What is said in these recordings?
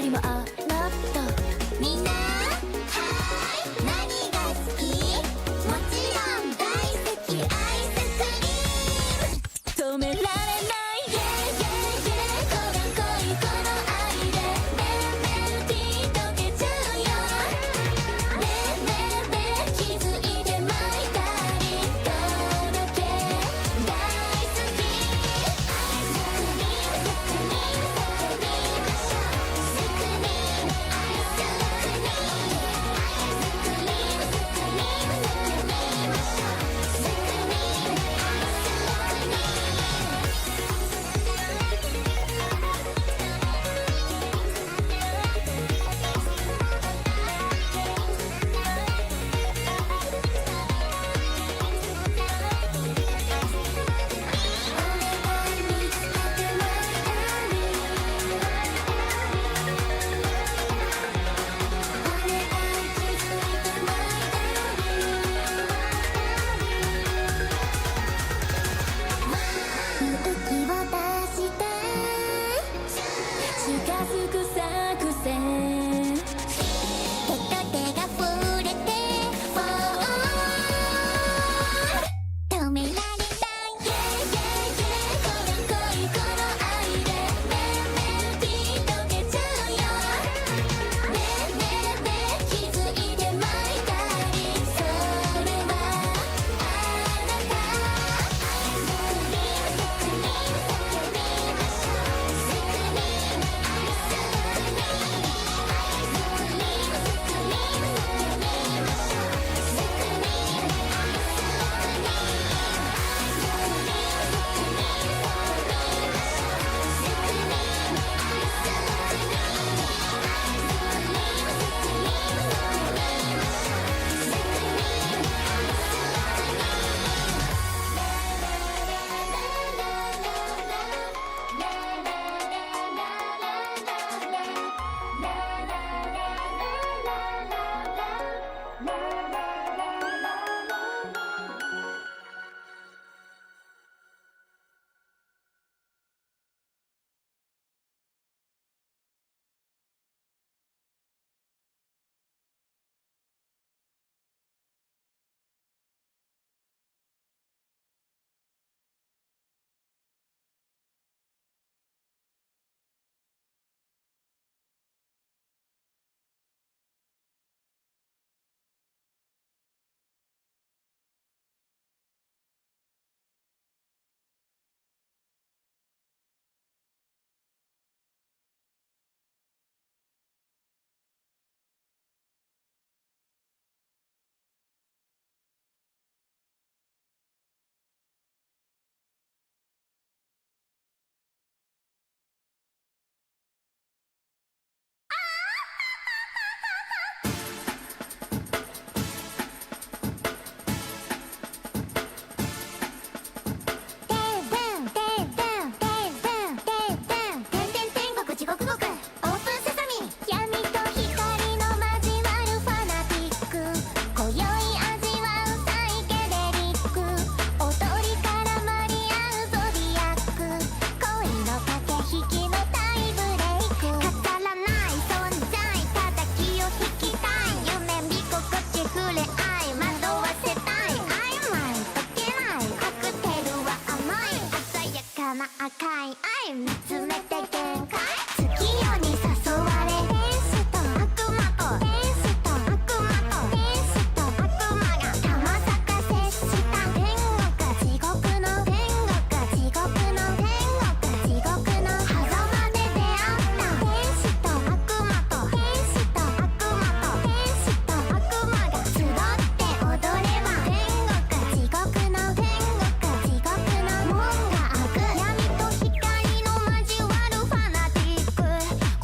りもあらっとみんな何が好き？もちろん大好きアイスクリーム止められない Yeah yeah yeah こが濃いこの愛でメロディー溶けちゃうよねえねえねえ気づいてまいたりどれだけ大好きアイスクリーム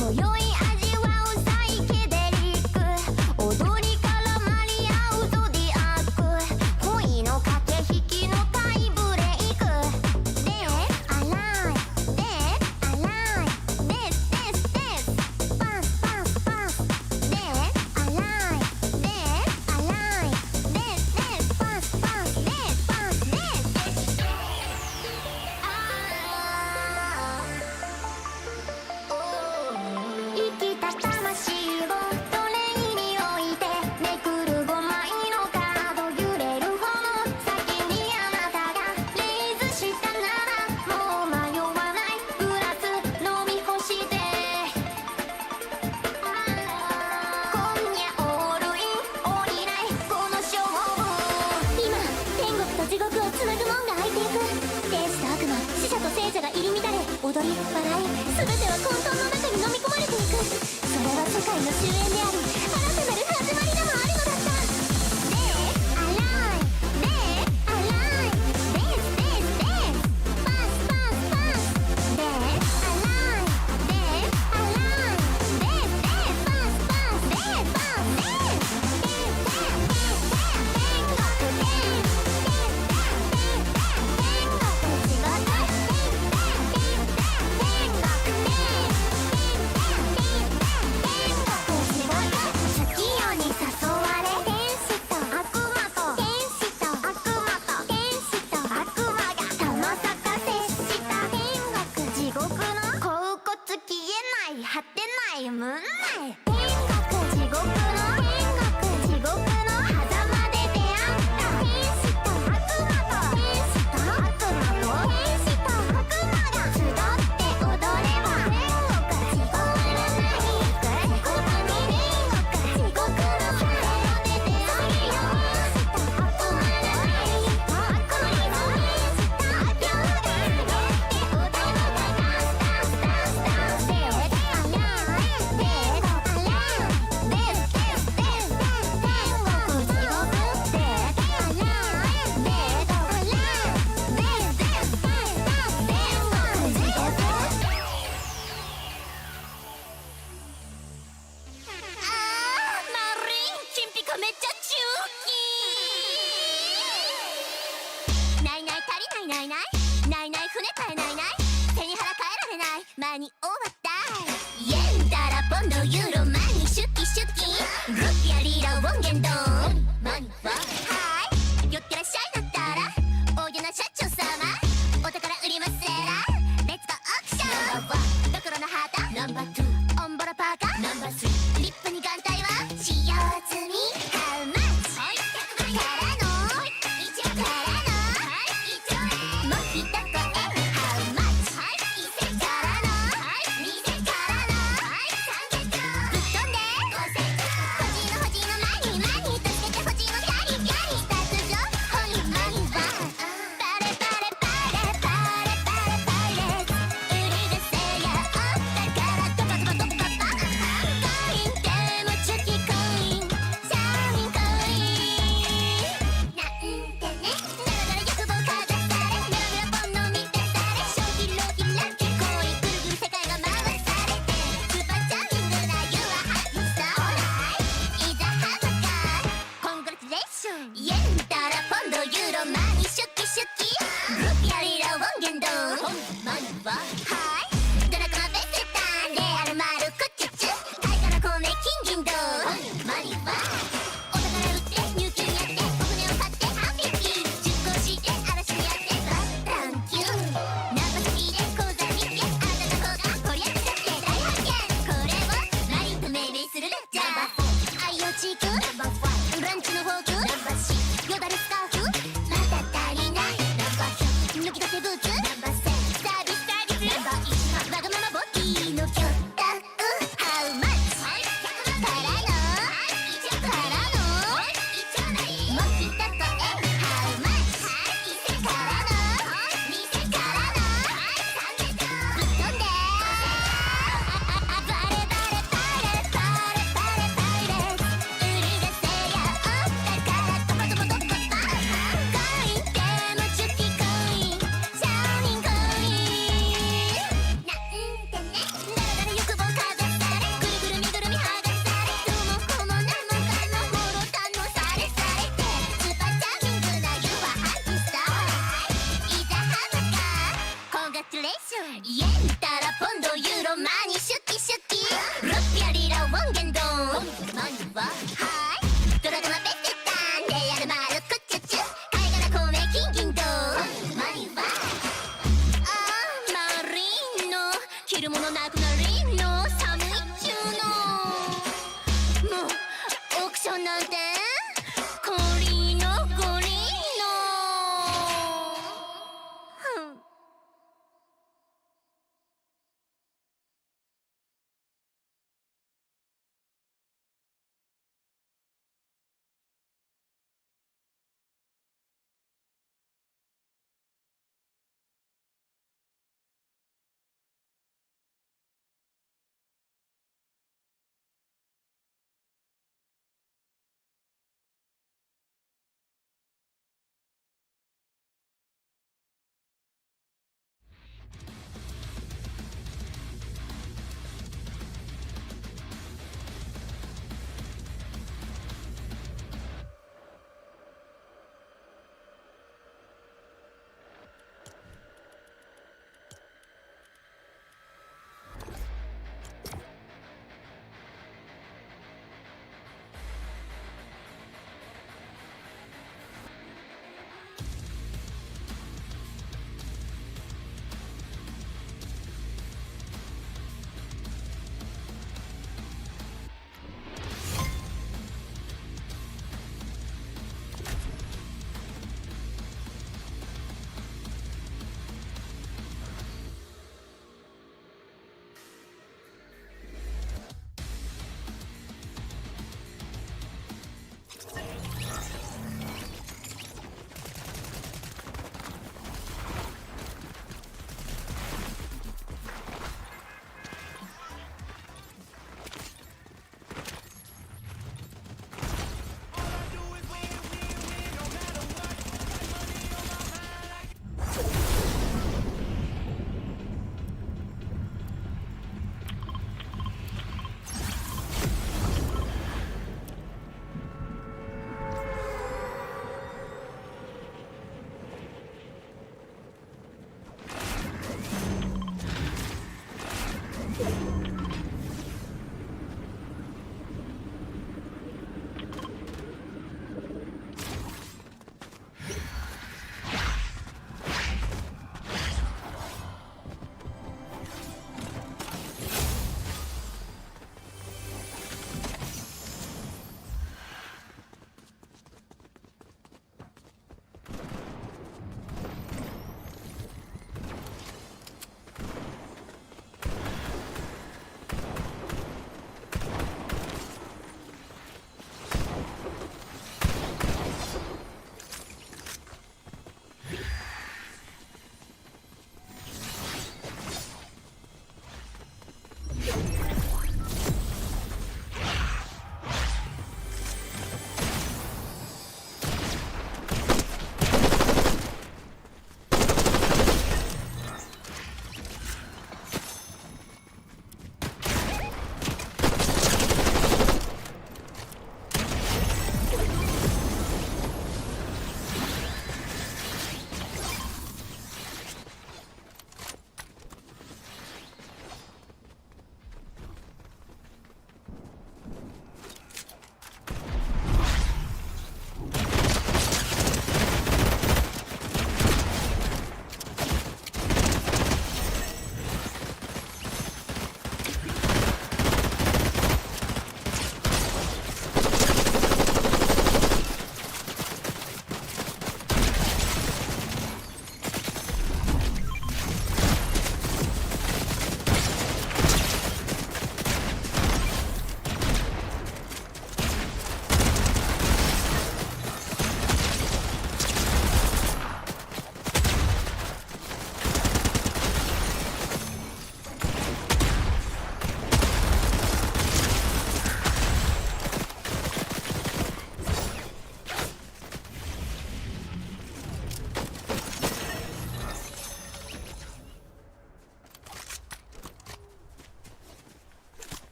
今宵味踊り笑い、全ては混沌の中に飲み込まれていく。それは世界の終焉であり、新たなる始まりでもあるのだった。でアライでアライですですですパスパスパスでアライでアライですですパスパスでパス果てないムーンナイ天国地獄の地獄の狭間で出会った天使と悪魔と天使と悪魔と天使と悪魔が集って踊れば天国地獄の何地獄に地獄の狭間で出会うよ天使と悪魔の天使と悪魔の天使と悪魔が集って踊るがダンスダンスダンスダンスめっちゃ中期ないない足りないないないないない船買えないない背に腹変えられない間に終わったイエンダラポンドユーロマニシュキシュキルピアリラウォンゲンドンマニははい寄ってらっしゃいだったらおいでな社長様お宝売りますらレッツゴーオークションナンバー1ドクロのハータナンバー2オンボロパーカーナンバー3リップに眼帯は使用済みHow much? からの1億からの1億もう一声 How much? 1000からの2000からの300ぶっ飛んで5000ほじのマニマニとつけてほじのガリガリ脱上ホイマニはバレバレバレバレバレバレ売り出せやお宝ドバドバドバドバコインでもチュキコインシャインコインなんてねだらだら欲望かざされメラメラポンの満たされショーキロキラキコインぐるぐる世界が回されてスーパーチャーミングな You are happy so right いざハマかコングラチュレーションイエンダラポンドユーロマニシュキシュキルピアリラウォンゲンドンマニははいドラコマベセタンレアルマルクチュチュタイから米金銀銅マニはお宝売って入金やってお船を買ってハッピーキー出航して嵐にやってバッタンキューナンパ先で口座見てあなたの子がこりゃくちゃって大発見これをマリンと命名するレッチャー愛用チークランチのフォークよだれスカーフまだ足りない抜き出せブーツサービスサービスわがままボディの巨大How much? からのからのもう一声 How much? からの2000からの300ぶっ飛んでバレバレバレバレバレバレ売り出せやお宝ドバドバドババコインでもチュキコインシャイニンコインなんてねだらだら欲望かざされぐるぐる身ぐるみ剥がされどうもこうもなんもかんももろ堪能されされてスーパーチャーミングな You are happy so right いざハマかコングラチュレーションイエンダラポンドユーロマニシュキシュキルピアリラウォンゲンドンマニははいドラゴマベセタンレアルマルクチュチュ貝殻米金銀銅マニはマリンの着るものなくなりの寒いっちゅうのもうオークションなんて氷のゴリの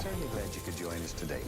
Certainly glad you could join us today.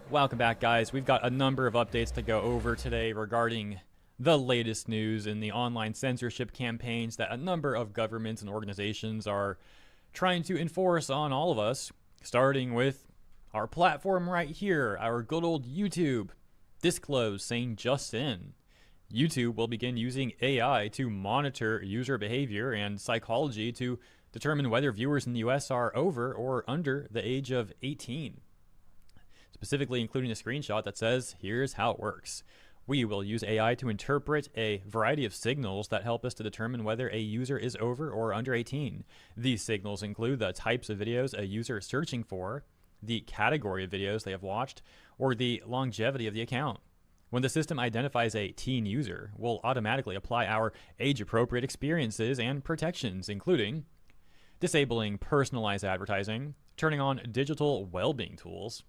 Welcome back, guys. We've got a number of updates to go over today regarding the latest news in the online censorship campaigns that a number of governments and organizations are trying to enforce on all of us, starting with our platform right here, our good old YouTube. Disclose saying just in. YouTube will begin using AI to monitor user behavior and psychology to determine whether viewers in the US are over or under the age of 18. Specifically including a screenshot that says, here's how it works. We will use AI to interpret a variety of signals that help us to determine whether a user is over or under 18. These signals include the types of videos a user is searching for, the category of videos they have watched, or the longevity of the account. When the system identifies a teen user, we'll automatically apply our age-appropriate experiences and protections, including disabling personalized advertising, turning on digital well-being tools,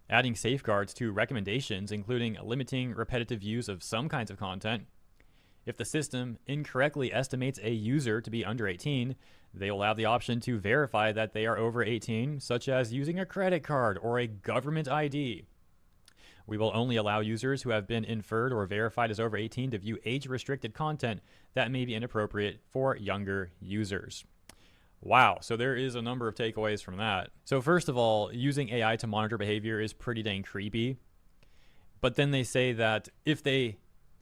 adding safeguards to recommendations, including limiting repetitive use of some kinds of content. If the system incorrectly estimates a user to be under 18, they will have the option to verify that they are over 18, such as using a credit card or a government ID. We will only allow users who have been inferred or verified as over 18 to view age-restricted content that may be inappropriate for younger users. Wow, so there is a number of takeaways from that. So first of all, using AI to monitor behavior is pretty dang creepy. But then they say that if they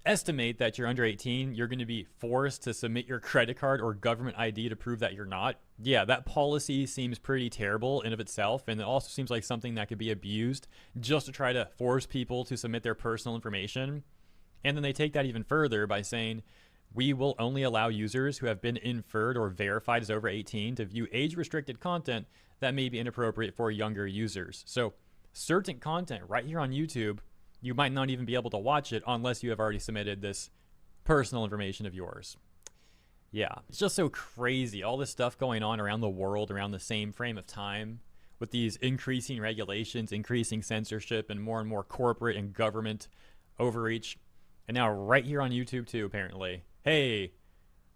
estimate that you're under 18, you're going to be forced to submit your credit card or government ID to prove that you're not. Yeah, that policy seems pretty terrible in of itself, and it also seems like something that could be abused just to try to force people to submit their personal information. And then they take that even further by saying, we will only allow users who have been inferred or verified as over 18 to view age-restricted content that may be inappropriate for younger users. So certain content right here on YouTube, you might not even be able to watch it unless you have already submitted this personal information of yours. Yeah, it's just so crazy. All this stuff going on around the world around the same frame of time with these increasing regulations, increasing censorship, and more corporate and government overreach. And now right here on YouTube too, apparently. Hey,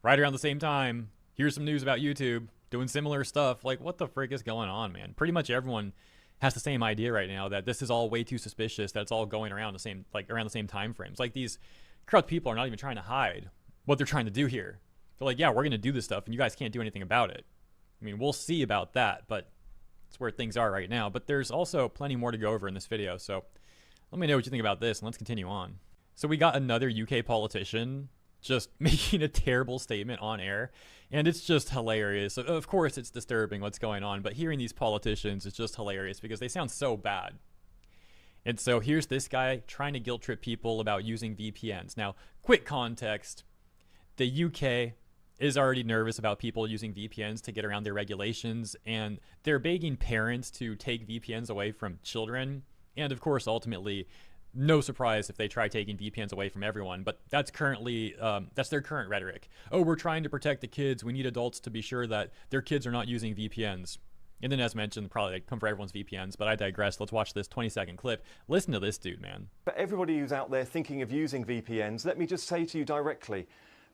right around the same time, here's some news about YouTube doing similar stuff. Like, what the frick is going on, man? Pretty much everyone has the same idea right now that this is all way too suspicious, that it's all going around the same, like around the same time frames. Like, these corrupt people are not even trying to hide what they're trying to do here. They're like, yeah, we're going to do this stuff and you guys can't do anything about it. I mean, we'll see about that, but that's where things are right now. But there's also plenty more to go over in this video. So let me know what you think about this and let's continue on. So we got another UK politician just making a terrible statement on air, and it's just hilarious. Of course it's disturbing what's going on, but hearing these politicians is just hilarious because they sound so bad. And so here's this guy trying to guilt trip people about using VPNs. Now, quick context, the UK is already nervous about people using VPNs to get around their regulations, and they're begging parents to take VPNs away from children, and of course ultimately no surprise if they try taking VPNs away from everyone, but that's currently, that's their current rhetoric. Oh, we're trying to protect the kids. We need adults to be sure that their kids are not using VPNs. And then as mentioned, probably like come for everyone's VPNs, but I digress. Let's watch this 20-second clip. Listen to this dude, man. For everybody who's out there thinking of using VPNs, let me just say to you directly,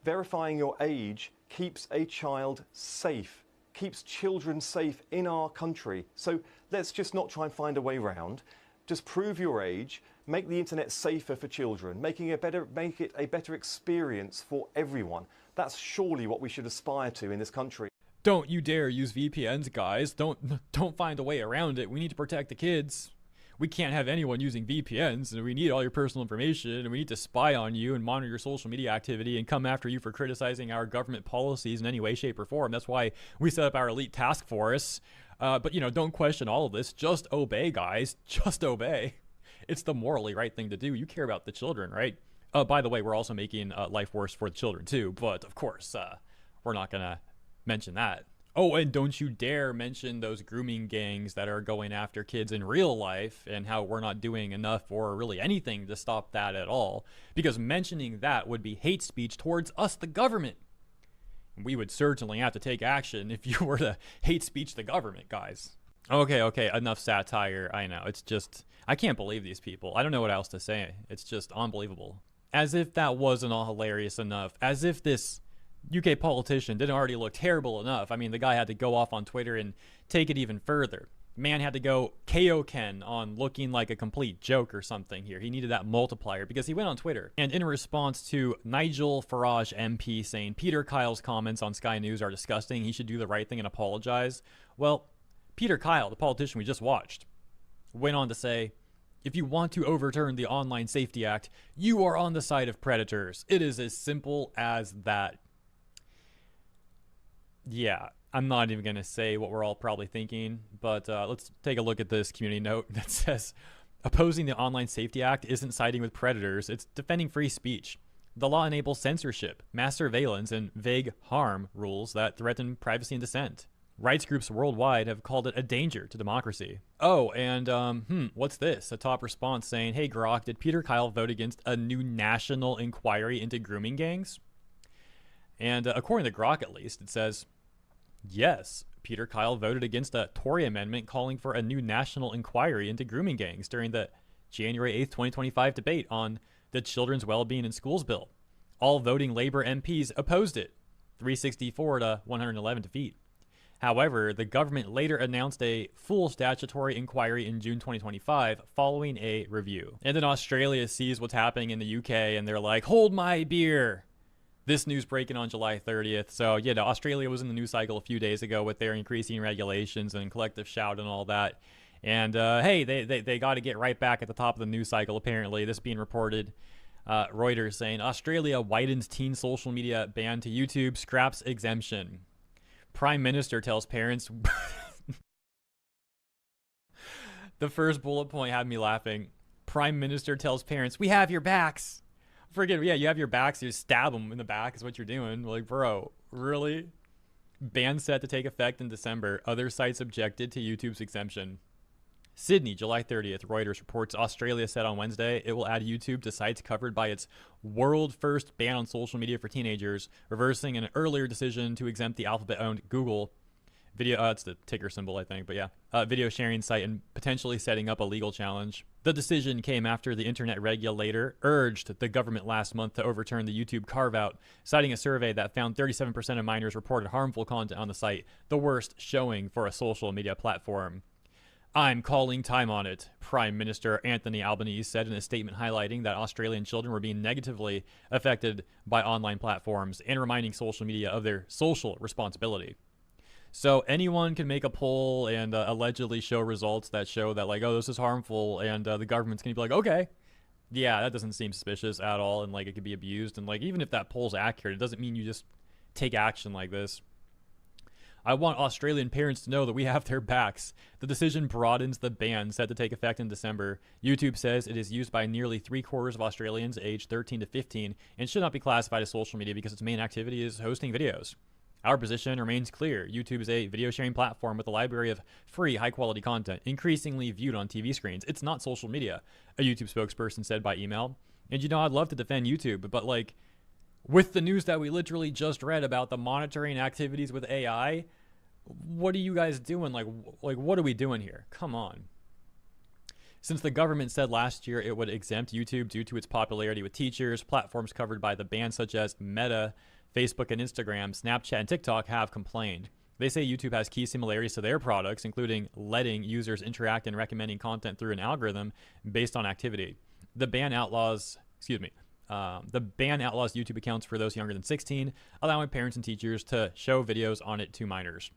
verifying your age keeps a child safe, keeps children safe in our country. So let's just not try and find a way around. Just prove your age, make the internet safer for children, make it a better experience for everyone. That's surely what we should aspire to in this country. Don't you dare use VPNs, guys. Don't find a way around it. We need to protect the kids. We can't have anyone using VPNs, and we need all your personal information, and we need to spy on you and monitor your social media activity and come after you for criticizing our government policies in any way, shape, or form. That's why we set up our elite task force. But, you know, don't question all of this. Just obey, guys. Just obey. It's the morally right thing to do. You care about the children, right? By the way, we're also making life worse for the children, too. But, of course, we're not going to mention that. Oh, and don't you dare mention those grooming gangs that are going after kids in real life and how we're not doing enough or really anything to stop that at all. Because mentioning that would be hate speech towards us, the government. We would certainly have to take action if you were to hate speech the government, guys. Okay, enough satire. I know, it's just, I can't believe these people. I don't know what else to say. It's just unbelievable. As if that wasn't all hilarious enough. As if this UK politician didn't already look terrible enough. I mean, the guy had to go off on Twitter and take it even further. Man had to go Kaioken on looking like a complete joke or something here. He needed that multiplier because he went on Twitter. And in response to Nigel Farage MP saying Peter Kyle's comments on Sky News are disgusting, he should do the right thing and apologize. Well, Peter Kyle, the politician we just watched, went on to say, if you want to overturn the Online Safety Act, you are on the side of predators. It is as simple as that. Yeah, I'm not even going to say what we're all probably thinking, but let's take a look at this community note that says, opposing the Online Safety Act isn't siding with predators, it's defending free speech. The law enables censorship, mass surveillance, and vague harm rules that threaten privacy and dissent. Rights groups worldwide have called it a danger to democracy. Oh, and what's this? A top response saying, hey Grok, did Peter Kyle vote against a new national inquiry into grooming gangs? And according to Grok at least, it says, yes, Peter Kyle voted against a Tory amendment calling for a new national inquiry into grooming gangs during the January 8th, 2025 debate on the Children's Wellbeing in Schools bill. All voting Labour MPs opposed it, 364 to 111 defeat. However, the government later announced a full statutory inquiry in June 2025 following a review. And then Australia sees what's happening in the UK and they're like, hold my beer. This news breaking on July 30th. So, yeah, Australia was in the news cycle a few days ago with their increasing regulations and collective shout and all that. And, hey, they got to get right back at the top of the news cycle, apparently. This being reported. Reuters saying, Australia widens teen social media ban to YouTube, scraps exemption. Prime Minister tells parents... The first bullet point had me laughing. Prime Minister tells parents, we have your backs. Friggin', yeah, you have your backs, you stab them in the back is what you're doing. Like, bro, really? Ban set to take effect in December. Other sites objected to YouTube's exemption. Sydney, July 30th. Reuters reports Australia said on Wednesday it will add YouTube to sites covered by its world-first ban on social media for teenagers, reversing an earlier decision to exempt the Alphabet-owned Google video. It's the ticker symbol, I think, but yeah, video sharing site and potentially setting up a legal challenge. The decision came after the internet regulator urged the government last month to overturn the YouTube carve-out, citing a survey that found 37% of minors reported harmful content on the site, the worst showing for a social media platform. I'm calling time on it, Prime Minister Anthony Albanese said in a statement highlighting that Australian children were being negatively affected by online platforms and reminding social media of their social responsibility. So anyone can make a poll and allegedly show results that show that, like, oh, this is harmful, and the government's going to be like, okay, yeah, that doesn't seem suspicious at all, and, like, it could be abused. And, like, even if that poll's accurate, it doesn't mean you just take action like this. I want Australian parents to know that we have their backs. The decision broadens the ban set to take effect in December. YouTube says it is used by nearly 3/4 of Australians aged 13 to 15 and should not be classified as social media because its main activity is hosting videos. Our position remains clear. YouTube is a video sharing platform with a library of free, high-quality content, increasingly viewed on TV screens. It's not social media, a YouTube spokesperson said by email. And you know, I'd love to defend YouTube, but like, with the news that we literally just read about the monitoring activities with AI, what are you guys doing? Like what are we doing here? Come on. Since the government said last year it would exempt YouTube due to its popularity with teachers, platforms covered by the ban such as Meta, Facebook and Instagram, Snapchat, and TikTok have complained. They say YouTube has key similarities to their products, including letting users interact and recommending content through an algorithm based on activity. The ban outlaws YouTube accounts for those younger than 16, allowing parents and teachers to show videos on it to minors.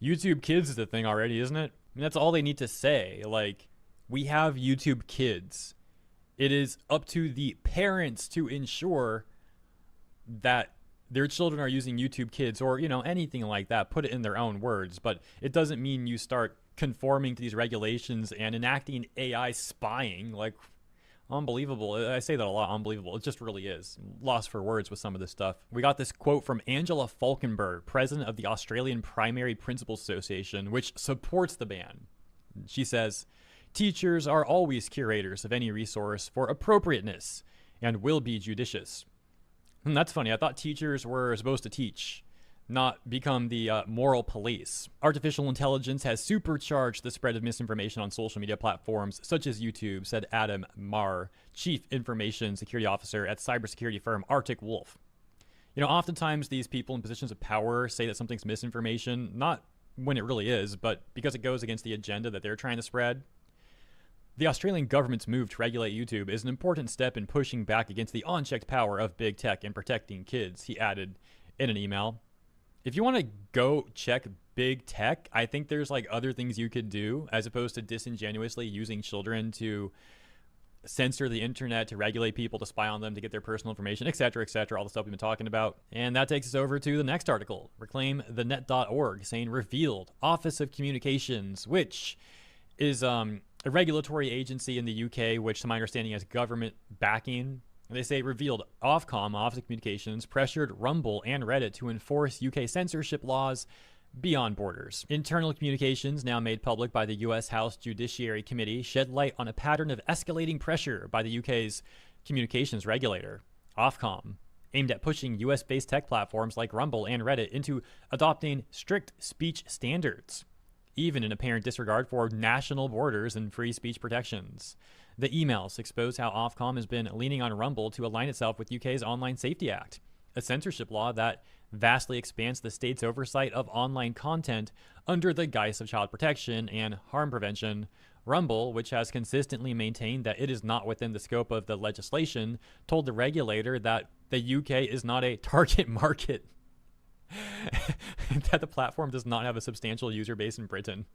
YouTube Kids is the thing already, isn't it? I mean, that's all they need to say. Like, we have YouTube Kids. It is up to the parents to ensure that their children are using YouTube Kids or, you know, anything like that. Put it in their own words. But it doesn't mean you start conforming to these regulations and enacting AI spying. Like, unbelievable. I say that a lot, unbelievable. It just really is. Lost for words with some of this stuff. We got this quote from Angela Falkenberg, president of the Australian Primary Principals Association, which supports the ban. She says, teachers are always curators of any resource for appropriateness and will be judicious. And that's funny. I thought teachers were supposed to teach, not become the moral police. Artificial intelligence has supercharged the spread of misinformation on social media platforms such as YouTube, said Adam Marr, Chief Information Security Officer at cybersecurity firm Arctic Wolf. You know, oftentimes these people in positions of power say that something's misinformation, not when it really is, but because it goes against the agenda that they're trying to spread. The Australian government's move to regulate YouTube is an important step in pushing back against the unchecked power of big tech and protecting kids, he added in an email. If you want to go check big tech, I think there's like other things you could do as opposed to disingenuously using children to censor the internet, to regulate people, to spy on them, to get their personal information, etc., all the stuff we've been talking about. And that takes us over to the next article, reclaimthenet.org, saying revealed Office of Communications, which is a regulatory agency in the UK, which to my understanding has government backing. And they say revealed Ofcom, Office of Communications, pressured Rumble and Reddit to enforce UK censorship laws beyond borders. Internal communications, now made public by the US House Judiciary Committee, shed light on a pattern of escalating pressure by the UK's communications regulator, Ofcom, aimed at pushing US-based tech platforms like Rumble and Reddit into adopting strict speech standards, even in apparent disregard for national borders and free speech protections. The emails expose how Ofcom has been leaning on Rumble to align itself with UK's Online Safety Act, a censorship law that vastly expands the state's oversight of online content under the guise of child protection and harm prevention. Rumble, which has consistently maintained that it is not within the scope of the legislation, told the regulator that the UK is not a target market, that the platform does not have a substantial user base in Britain.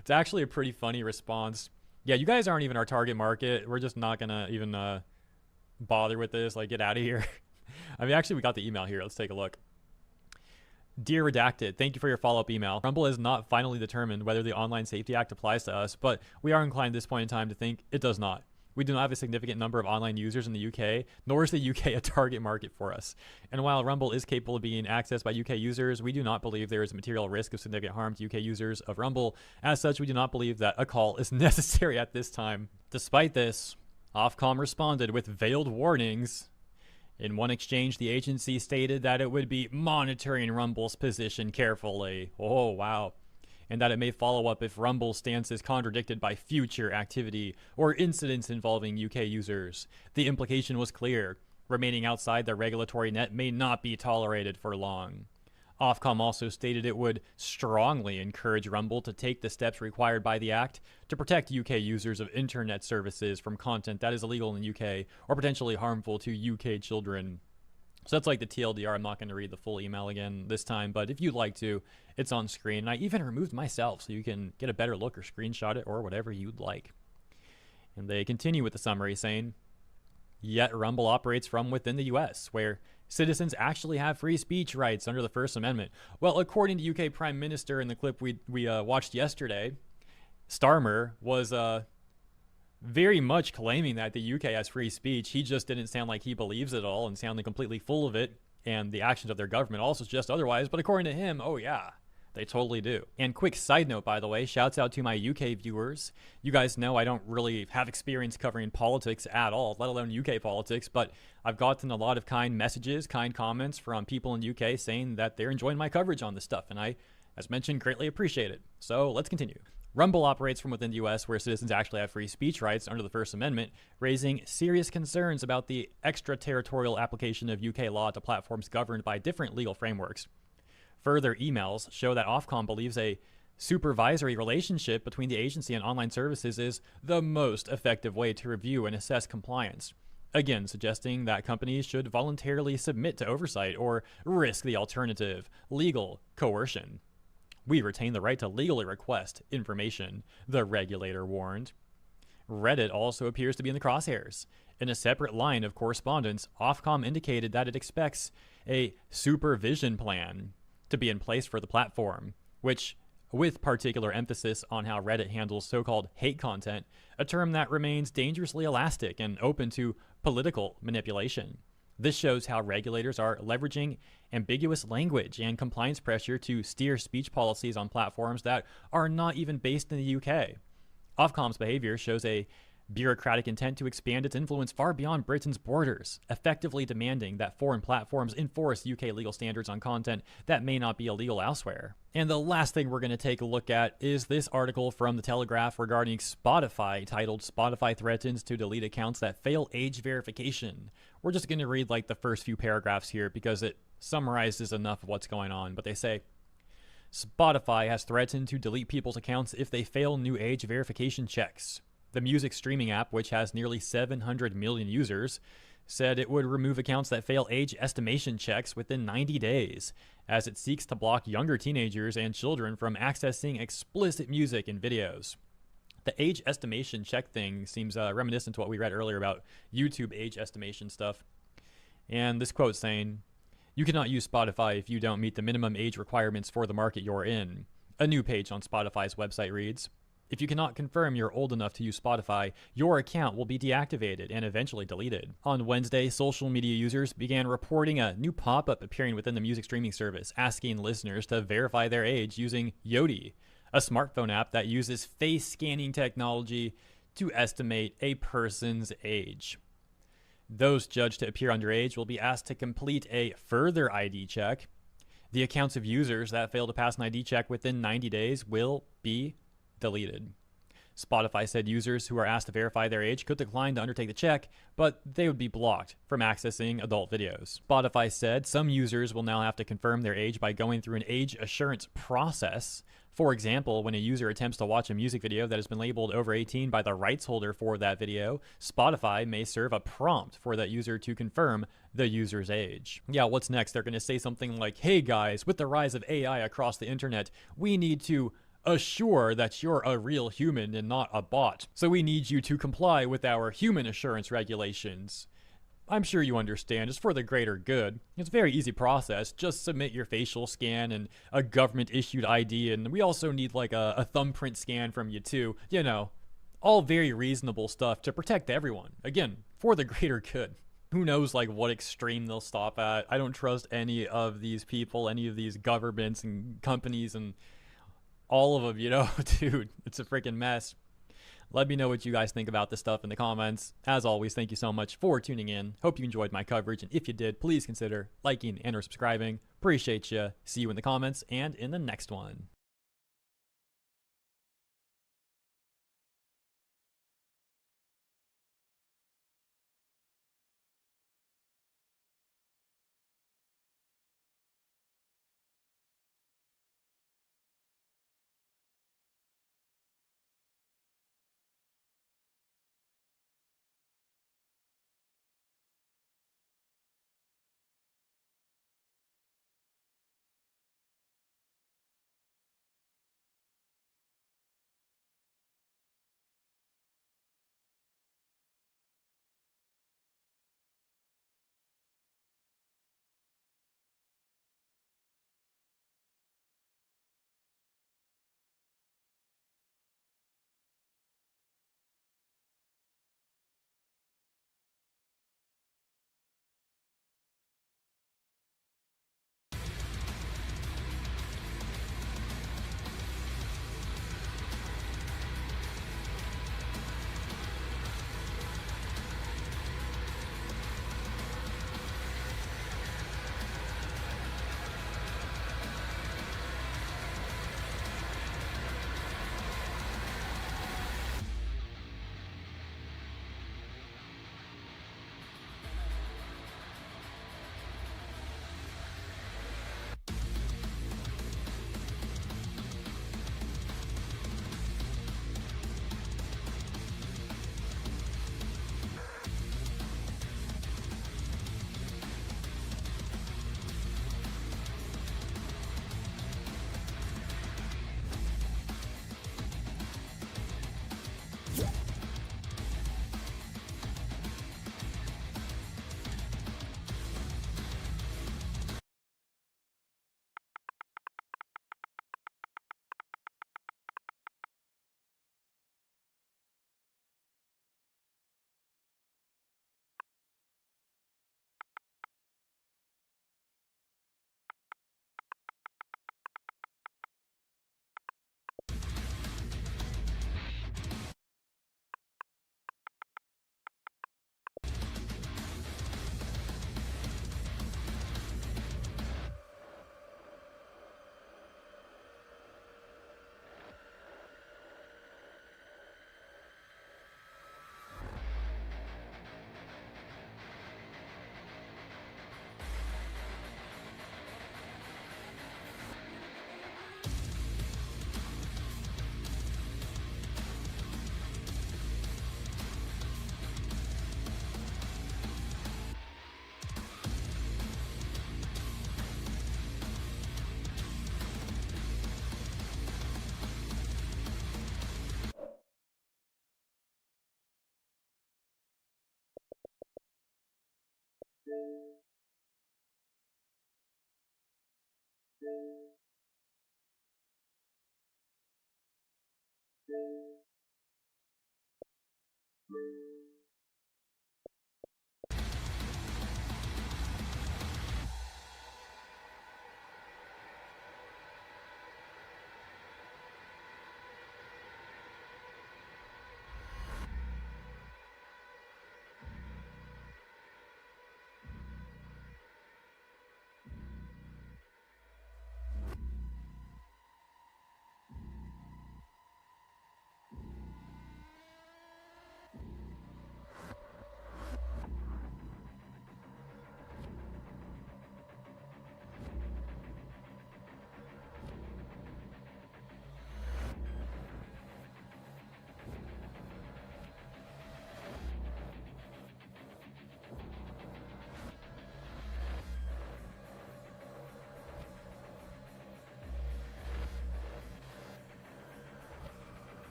It's actually a pretty funny response. Yeah, you guys aren't even our target market. We're just not going to even bother with this. Like, get out of here. I mean, actually, we got the email here. Let's take a look. Dear Redacted, thank you for your follow-up email. Rumble has not finally determined whether the Online Safety Act applies to us, but we are inclined at this point in time to think it does not. We do not have a significant number of online users in the UK, nor is the UK a target market for us. And while Rumble is capable of being accessed by UK users, we do not believe there is a material risk of significant harm to UK users of Rumble. As such, we do not believe that a call is necessary at this time. Despite this, Ofcom responded with veiled warnings. In one exchange, the agency stated that it would be monitoring Rumble's position carefully. Oh, wow. And that it may follow up if Rumble's stance is contradicted by future activity or incidents involving UK users. The implication was clear. Remaining outside the regulatory net may not be tolerated for long. Ofcom also stated it would strongly encourage Rumble to take the steps required by the Act to protect UK users of internet services from content that is illegal in the UK or potentially harmful to UK children. So that's like the TLDR. I'm not going to read the full email again this time, but if you'd like to, it's on screen. And I even removed myself so you can get a better look or screenshot it or whatever you'd like. And they continue with the summary saying, yet Rumble operates from within the US, where citizens actually have free speech rights under the First Amendment. Well, according to UK Prime Minister in the clip we watched yesterday, Starmer was very much claiming that the UK has free speech. He just didn't sound like he believes it all and sounded completely full of it. And the actions of their government also suggest otherwise. But according to him, oh yeah, they totally do. And quick side note, by the way, shouts out to my UK viewers. You guys know I don't really have experience covering politics at all, let alone UK politics, but I've gotten a lot of kind messages, kind comments from people in UK saying that they're enjoying my coverage on this stuff. And I, as mentioned, greatly appreciate it. So let's continue. Rumble operates from within the US, where citizens actually have free speech rights under the First Amendment, raising serious concerns about the extraterritorial application of UK law to platforms governed by different legal frameworks. Further emails show that Ofcom believes a supervisory relationship between the agency and online services is the most effective way to review and assess compliance. Again, suggesting that companies should voluntarily submit to oversight or risk the alternative, legal coercion. We retain the right to legally request information, the regulator warned. Reddit also appears to be in the crosshairs. In a separate line of correspondence, Ofcom indicated that it expects a supervision plan to be in place for the platform, which, with particular emphasis on how Reddit handles so-called hate content, a term that remains dangerously elastic and open to political manipulation. This shows how regulators are leveraging ambiguous language and compliance pressure to steer speech policies on platforms that are not even based in the UK. Ofcom's behavior shows a bureaucratic intent to expand its influence far beyond Britain's borders, effectively demanding that foreign platforms enforce UK legal standards on content that may not be illegal elsewhere. And the last thing we're going to take a look at is this article from The Telegraph regarding Spotify, titled "Spotify Threatens to Delete Accounts That Fail Age Verification." We're just going to read like the first few paragraphs here because it summarizes enough of what's going on. But they say, Spotify has threatened to delete people's accounts if they fail new age verification checks. The music streaming app, which has nearly 700 million users, said it would remove accounts that fail age estimation checks within 90 days, as it seeks to block younger teenagers and children from accessing explicit music and videos. The age estimation check thing seems reminiscent to what we read earlier about YouTube age estimation stuff. And this quote saying, "You cannot use Spotify if you don't meet the minimum age requirements for the market you're in." A new page on Spotify's website reads, "If you cannot confirm you're old enough to use Spotify, your account will be deactivated and eventually deleted." On Wednesday, social media users began reporting a new pop-up appearing within the music streaming service, asking listeners to verify their age using Yoti, a smartphone app that uses face scanning technology to estimate a person's age. Those judged to appear underage will be asked to complete a further ID check. The accounts of users that fail to pass an ID check within 90 days will be deleted. Spotify said users who are asked to verify their age could decline to undertake the check, but they would be blocked from accessing adult videos. Spotify said some users will now have to confirm their age by going through an age assurance process. For example, when a user attempts to watch a music video that has been labeled over 18 by the rights holder for that video, Spotify may serve a prompt for that user to confirm the user's age. Yeah, what's next? They're going to say something like, "Hey guys, with the rise of AI across the internet, we need to assure that you're a real human and not a bot. So we need you to comply with our human assurance regulations. I'm sure you understand, it's for the greater good. It's a very easy process. Just submit your facial scan and a government issued ID, and we also need like a thumbprint scan from you too. You know, all very reasonable stuff to protect everyone. Again, for the greater good." Who knows like what extreme they'll stop at. I don't trust any of these people, any of these governments and companies and all of them, you know. Dude, it's a freaking mess. Let me know what you guys think about this stuff in the comments. As always, thank you so much for tuning in. Hope you enjoyed my coverage, and if you did, please consider liking and or subscribing. Appreciate you. See you in the comments and in the next one.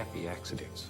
happy accidents.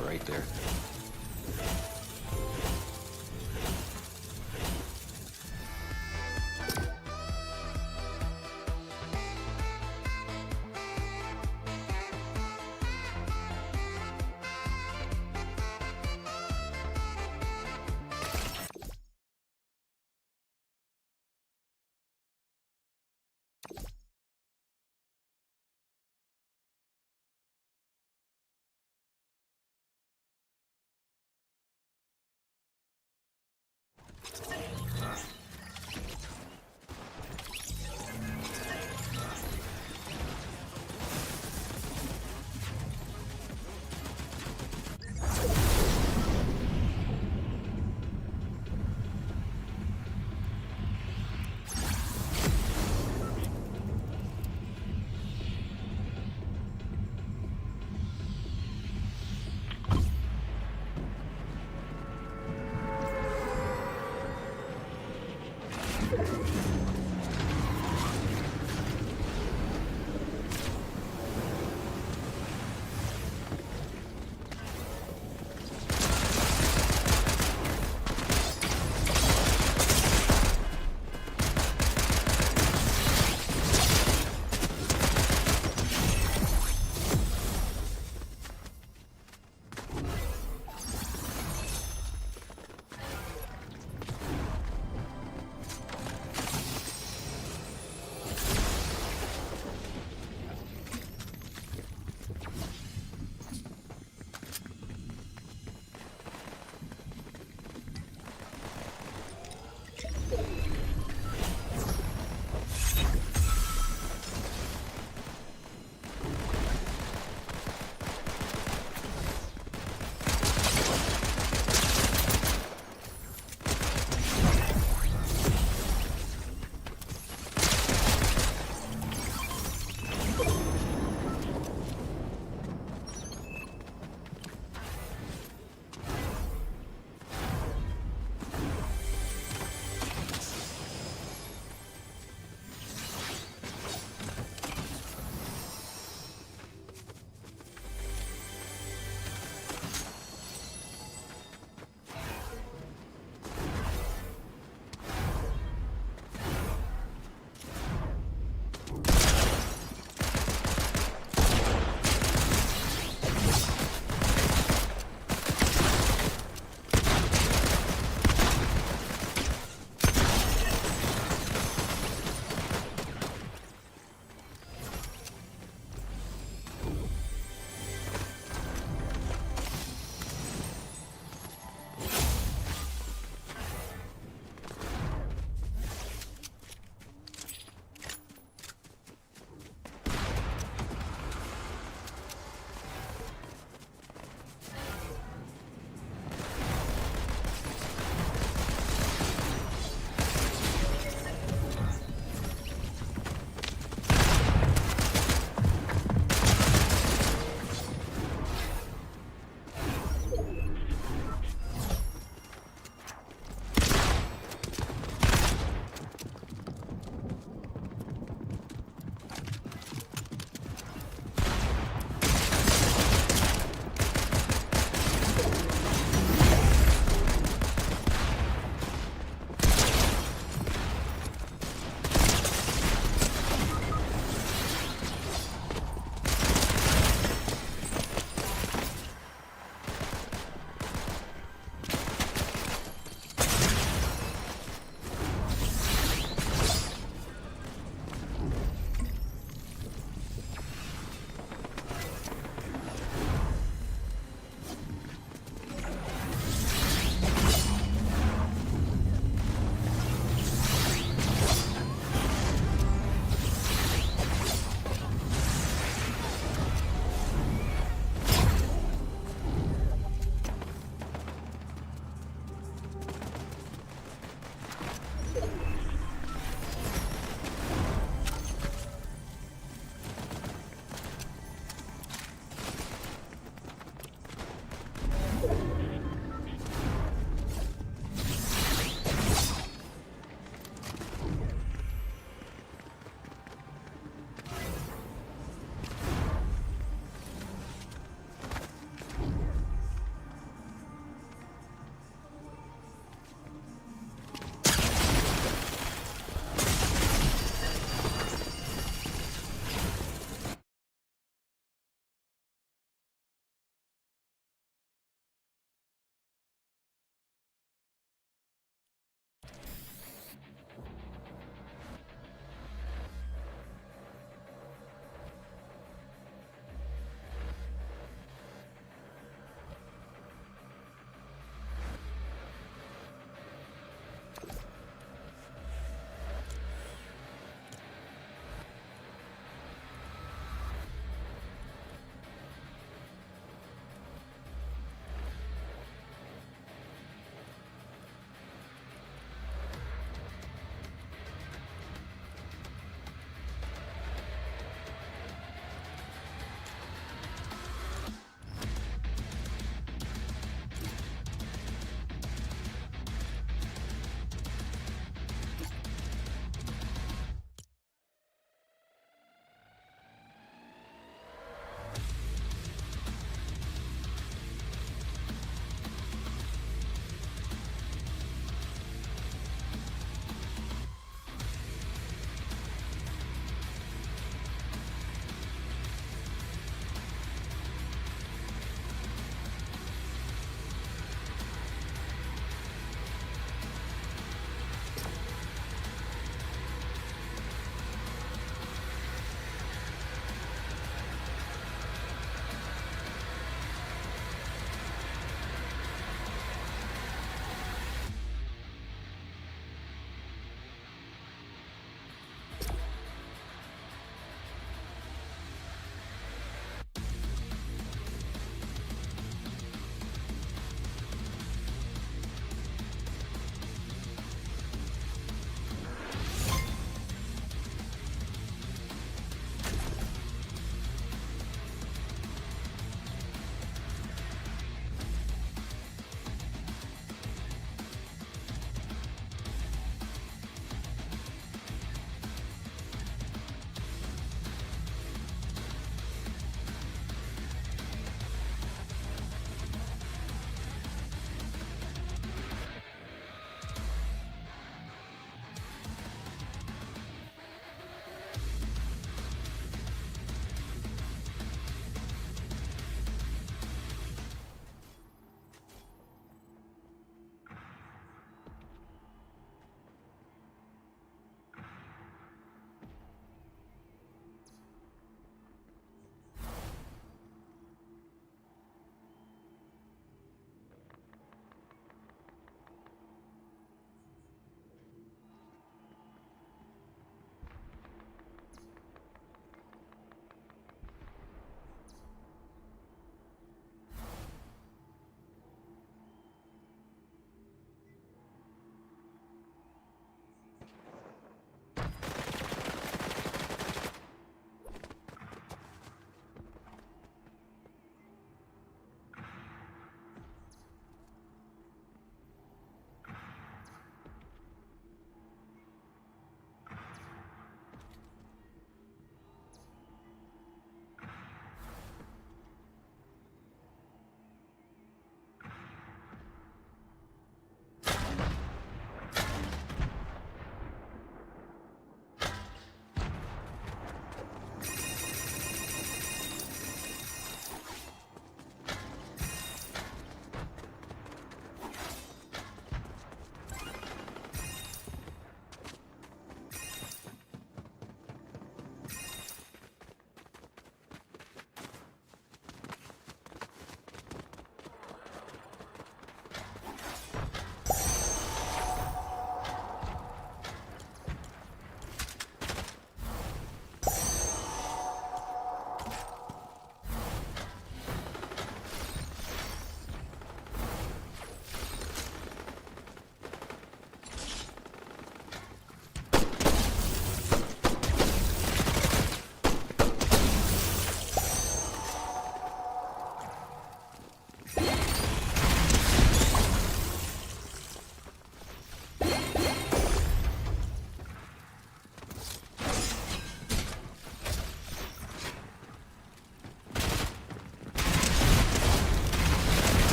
are right there.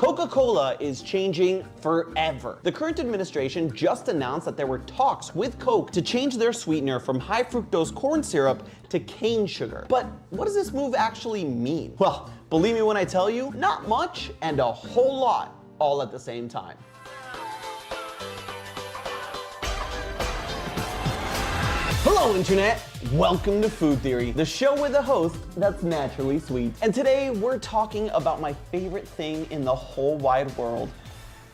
Coca-Cola is changing forever. The current administration just announced that there were talks with Coke to change their sweetener from high fructose corn syrup to cane sugar. But what does this move actually mean? Well, believe me when I tell you, not much and a whole lot all at the same time. Hello, Internet! Welcome to Food Theory, the show with a host that's naturally sweet. And today we're talking about my favorite thing in the whole wide world,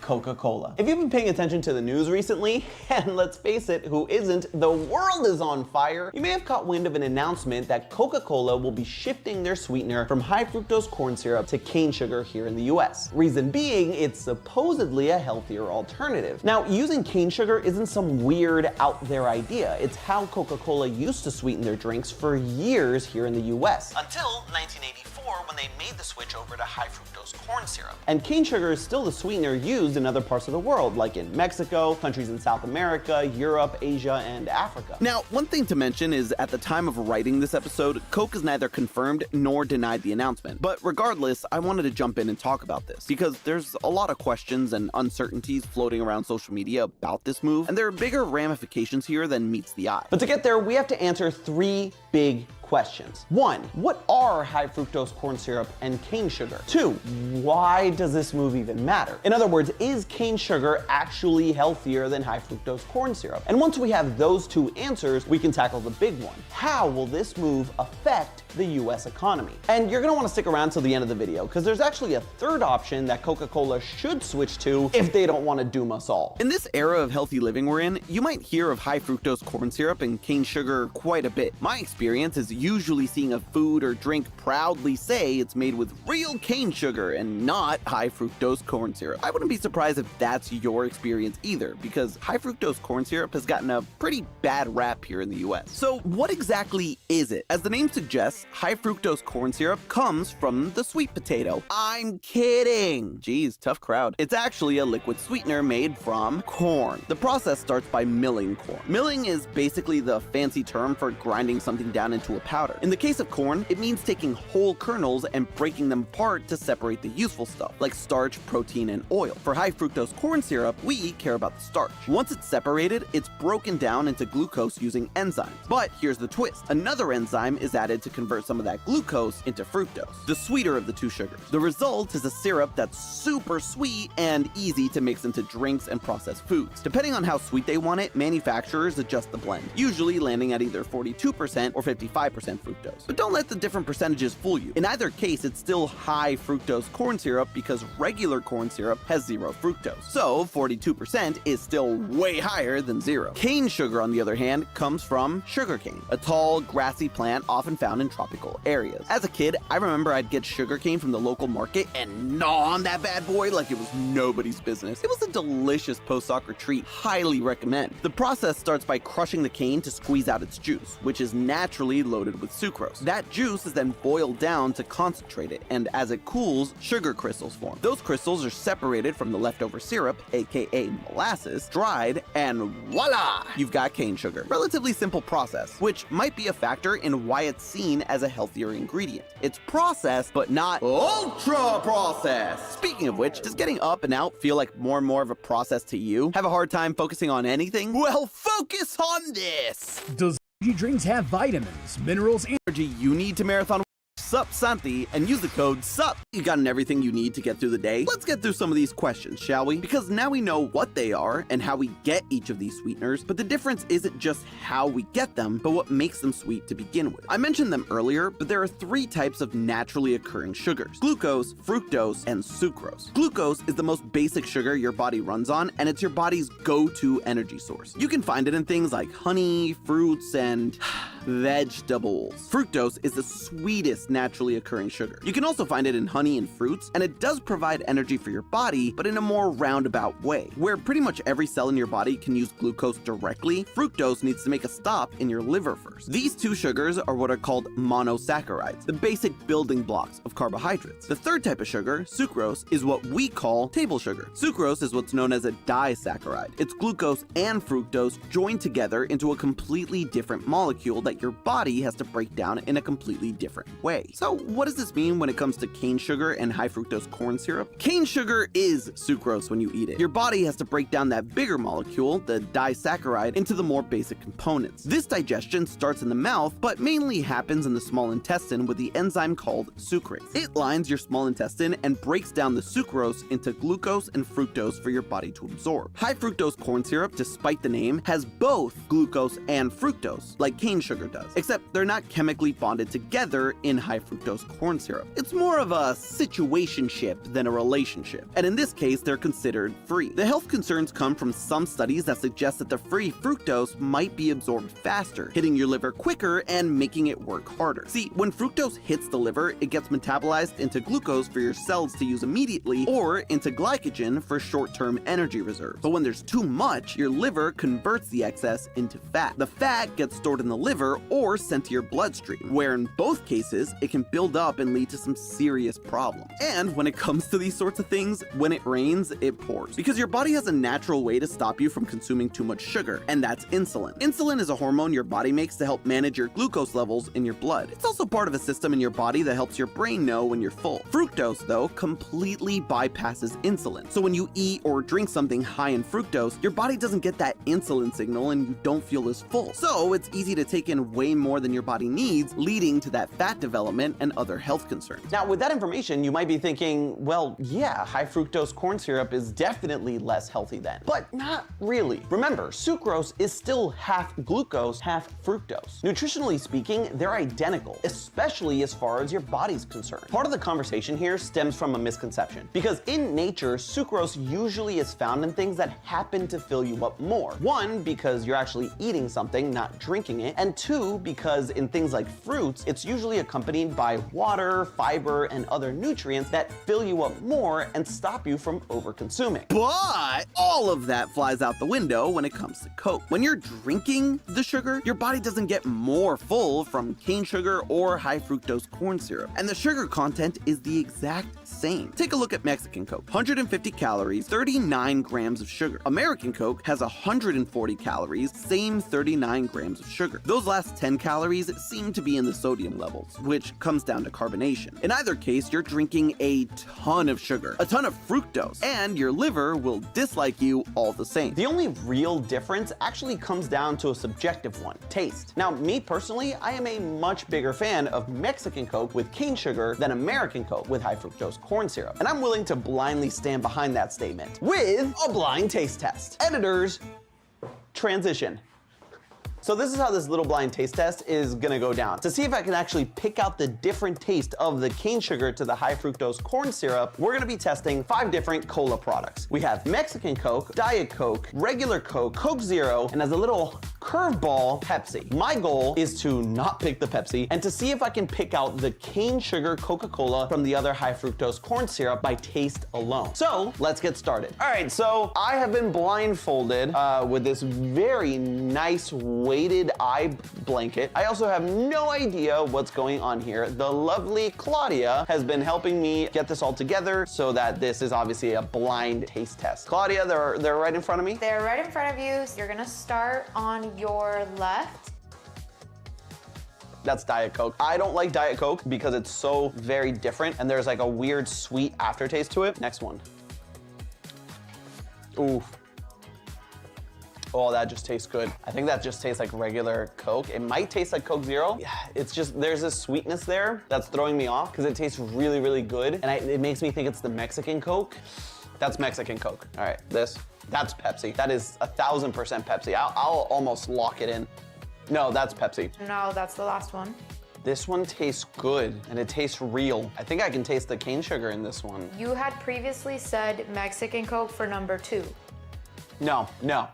Coca-Cola. If you've been paying attention to the news recently, and let's face it, who isn't, the world is on fire, you may have caught wind of an announcement that Coca-Cola will be shifting their sweetener from high fructose corn syrup to cane sugar here in the US. Reason being, it's supposedly a healthier alternative. Now, using cane sugar isn't some weird out there idea. It's how Coca-Cola used to sweeten their drinks for years here in the US. Until 1984, when they made the switch over to high fructose corn syrup. And cane sugar is still the sweetener used in other parts of the world, like in Mexico, countries in South America, Europe, Asia, and Africa. Now, one thing to mention is at the time of writing this episode, Coke has neither confirmed nor denied the announcement. But regardless, I wanted to jump in and talk about this because there's a lot of questions and uncertainties floating around social media about this move, and there are bigger ramifications here than meets the eye. But to get there, we have to answer three big questions. 1. What are high fructose corn syrup and cane sugar? 2. Why does this move even matter? In other words, is cane sugar actually healthier than high fructose corn syrup? And once we have those two answers, we can tackle the big one. How will this move affect the US economy? And you're gonna wanna stick around till the end of the video, because there's actually a third option that Coca-Cola should switch to if they don't wanna doom us all. In this era of healthy living we're in, you might hear of high fructose corn syrup and cane sugar quite a bit. My experience is usually seeing a food or drink proudly say it's made with real cane sugar and not high fructose corn syrup. I wouldn't be surprised if that's your experience either, because high fructose corn syrup has gotten a pretty bad rap here in the US. So what exactly is it? As the name suggests, high fructose corn syrup comes from the sweet potato. I'm kidding! Geez, tough crowd. It's actually a liquid sweetener made from corn. The process starts by milling corn. Milling is basically the fancy term for grinding something down into a powder. In the case of corn, it means taking whole kernels and breaking them apart to separate the useful stuff, like starch, protein, and oil. For high fructose corn syrup, we care about the starch. Once it's separated, it's broken down into glucose using enzymes. But here's the twist. Another enzyme is added to convert some of that glucose into fructose, the sweeter of the two sugars. The result is a syrup that's super sweet and easy to mix into drinks and processed foods. Depending on how sweet they want it, manufacturers adjust the blend, usually landing at either 42% or 55% fructose. But don't let the different percentages fool you. In either case, it's still high fructose corn syrup because regular corn syrup has zero fructose. So 42% is still way higher than zero. Cane sugar, on the other hand, comes from sugarcane, a tall, grassy plant often found in tropical areas. As a kid, I remember I'd get sugarcane from the local market and gnaw on that bad boy like it was nobody's business. It was a delicious post-soccer treat, highly recommend. The process starts by crushing the cane to squeeze out its juice, which is naturally loaded with sucrose. That juice is then boiled down to concentrate it, and as it cools, sugar crystals form. Those crystals are separated from the leftover syrup, aka molasses, dried, and voila! You've got cane sugar. Relatively simple process, which might be a factor in why it's seen as a healthier ingredient. It's processed, but not ultra processed. Speaking of which, does getting up and out feel like more and more of a process to you? Have a hard time focusing on anything? Well, focus on this! Does energy drinks have vitamins, minerals, and Energy you need to marathon Sup Santi and use the code SUP. You gotten everything you need to get through the day? Let's get through some of these questions, shall we? Because now we know what they are and how we get each of these sweeteners, but the difference isn't just how we get them, but what makes them sweet to begin with. I mentioned them earlier, but there are three types of naturally occurring sugars: glucose, fructose, and sucrose. Glucose is the most basic sugar your body runs on, and it's your body's go-to energy source. You can find it in things like honey, fruits, and vegetables. Fructose is the sweetest naturally occurring sugar. You can also find it in honey and fruits, and it does provide energy for your body, but in a more roundabout way. Where pretty much every cell in your body can use glucose directly, fructose needs to make a stop in your liver first. These two sugars are what are called monosaccharides, the basic building blocks of carbohydrates. The third type of sugar, sucrose, is what we call table sugar. Sucrose is what's known as a disaccharide. It's glucose and fructose joined together into a completely different molecule that that your body has to break down in a completely different way. So what does this mean when it comes to cane sugar and high fructose corn syrup? Cane sugar is sucrose when you eat it. Your body has to break down that bigger molecule, the disaccharide, into the more basic components. This digestion starts in the mouth, but mainly happens in the small intestine with the enzyme called sucrase. It lines your small intestine and breaks down the sucrose into glucose and fructose for your body to absorb. High fructose corn syrup, despite the name, has both glucose and fructose, like cane sugar does, except they're not chemically bonded together in high fructose corn syrup. It's more of a situationship than a relationship, and in this case, they're considered free. The health concerns come from some studies that suggest that the free fructose might be absorbed faster, hitting your liver quicker and making it work harder. See, when fructose hits the liver, it gets metabolized into glucose for your cells to use immediately, or into glycogen for short-term energy reserves. But when there's too much, your liver converts the excess into fat. The fat gets stored in the liver or sent to your bloodstream, where in both cases, it can build up and lead to some serious problems. And when it comes to these sorts of things, when it rains, it pours. Because your body has a natural way to stop you from consuming too much sugar, and that's insulin. Insulin is a hormone your body makes to help manage your glucose levels in your blood. It's also part of a system in your body that helps your brain know when you're full. Fructose, though, completely bypasses insulin. So when you eat or drink something high in fructose, your body doesn't get that insulin signal and you don't feel as full. So it's easy to take in way more than your body needs, leading to that fat development and other health concerns. Now, with that information, you might be thinking, well, yeah, high fructose corn syrup is definitely less healthy then. But not really. Remember, sucrose is still half glucose, half fructose. Nutritionally speaking, they're identical, especially as far as your body's concerned. Part of the conversation here stems from a misconception, because in nature, sucrose usually is found in things that happen to fill you up more. One, because you're actually eating something, not drinking it, and two, because in things like fruits, it's usually accompanied by water, fiber, and other nutrients that fill you up more and stop you from over-consuming. But all of that flies out the window when it comes to Coke. When you're drinking the sugar, your body doesn't get more full from cane sugar or high fructose corn syrup, and the sugar content is the exact same. Take a look at Mexican Coke. 150 calories, 39 grams of sugar. American Coke has 140 calories, same 39 grams of sugar. Those last 10 calories seem to be in the sodium levels, which comes down to carbonation. In either case, you're drinking a ton of sugar, a ton of fructose, and your liver will dislike you all the same. The only real difference actually comes down to a subjective one, taste. Now, me personally, I am a much bigger fan of Mexican Coke with cane sugar than American Coke with high fructose corn syrup. And I'm willing to blindly stand behind that statement with a blind taste test. Editors, transition. So this is how this little blind taste test is gonna go down. To see if I can actually pick out the different taste of the cane sugar to the high fructose corn syrup, we're gonna be testing 5 different cola products. We have Mexican Coke, Diet Coke, regular Coke, Coke Zero, and as a little curveball, Pepsi. My goal is to not pick the Pepsi and to see if I can pick out the cane sugar Coca-Cola from the other high fructose corn syrup by taste alone. So let's get started. All right, so I have been blindfolded with this very nice weighted eye blanket. I also have no idea what's going on here. The lovely Claudia has been helping me get this all together so that this is obviously a blind taste test. Claudia, they're right in front of me? They're right in front of you. So you're gonna start on your left. That's Diet Coke. I don't like Diet Coke because it's so very different and there's like a weird sweet aftertaste to it. Next one. Ooh. Oh, that just tastes good. I think that just tastes like regular Coke. It might taste like Coke Zero. Yeah, it's just, there's this sweetness there that's throwing me off because it tastes really, really good. And it makes me think it's the Mexican Coke. That's Mexican Coke. All right, that's Pepsi. That is 1000% Pepsi. I'll almost lock it in. No, that's Pepsi. No, that's the last one. This one tastes good and it tastes real. I think I can taste the cane sugar in this one. You had previously said Mexican Coke for number 2. No.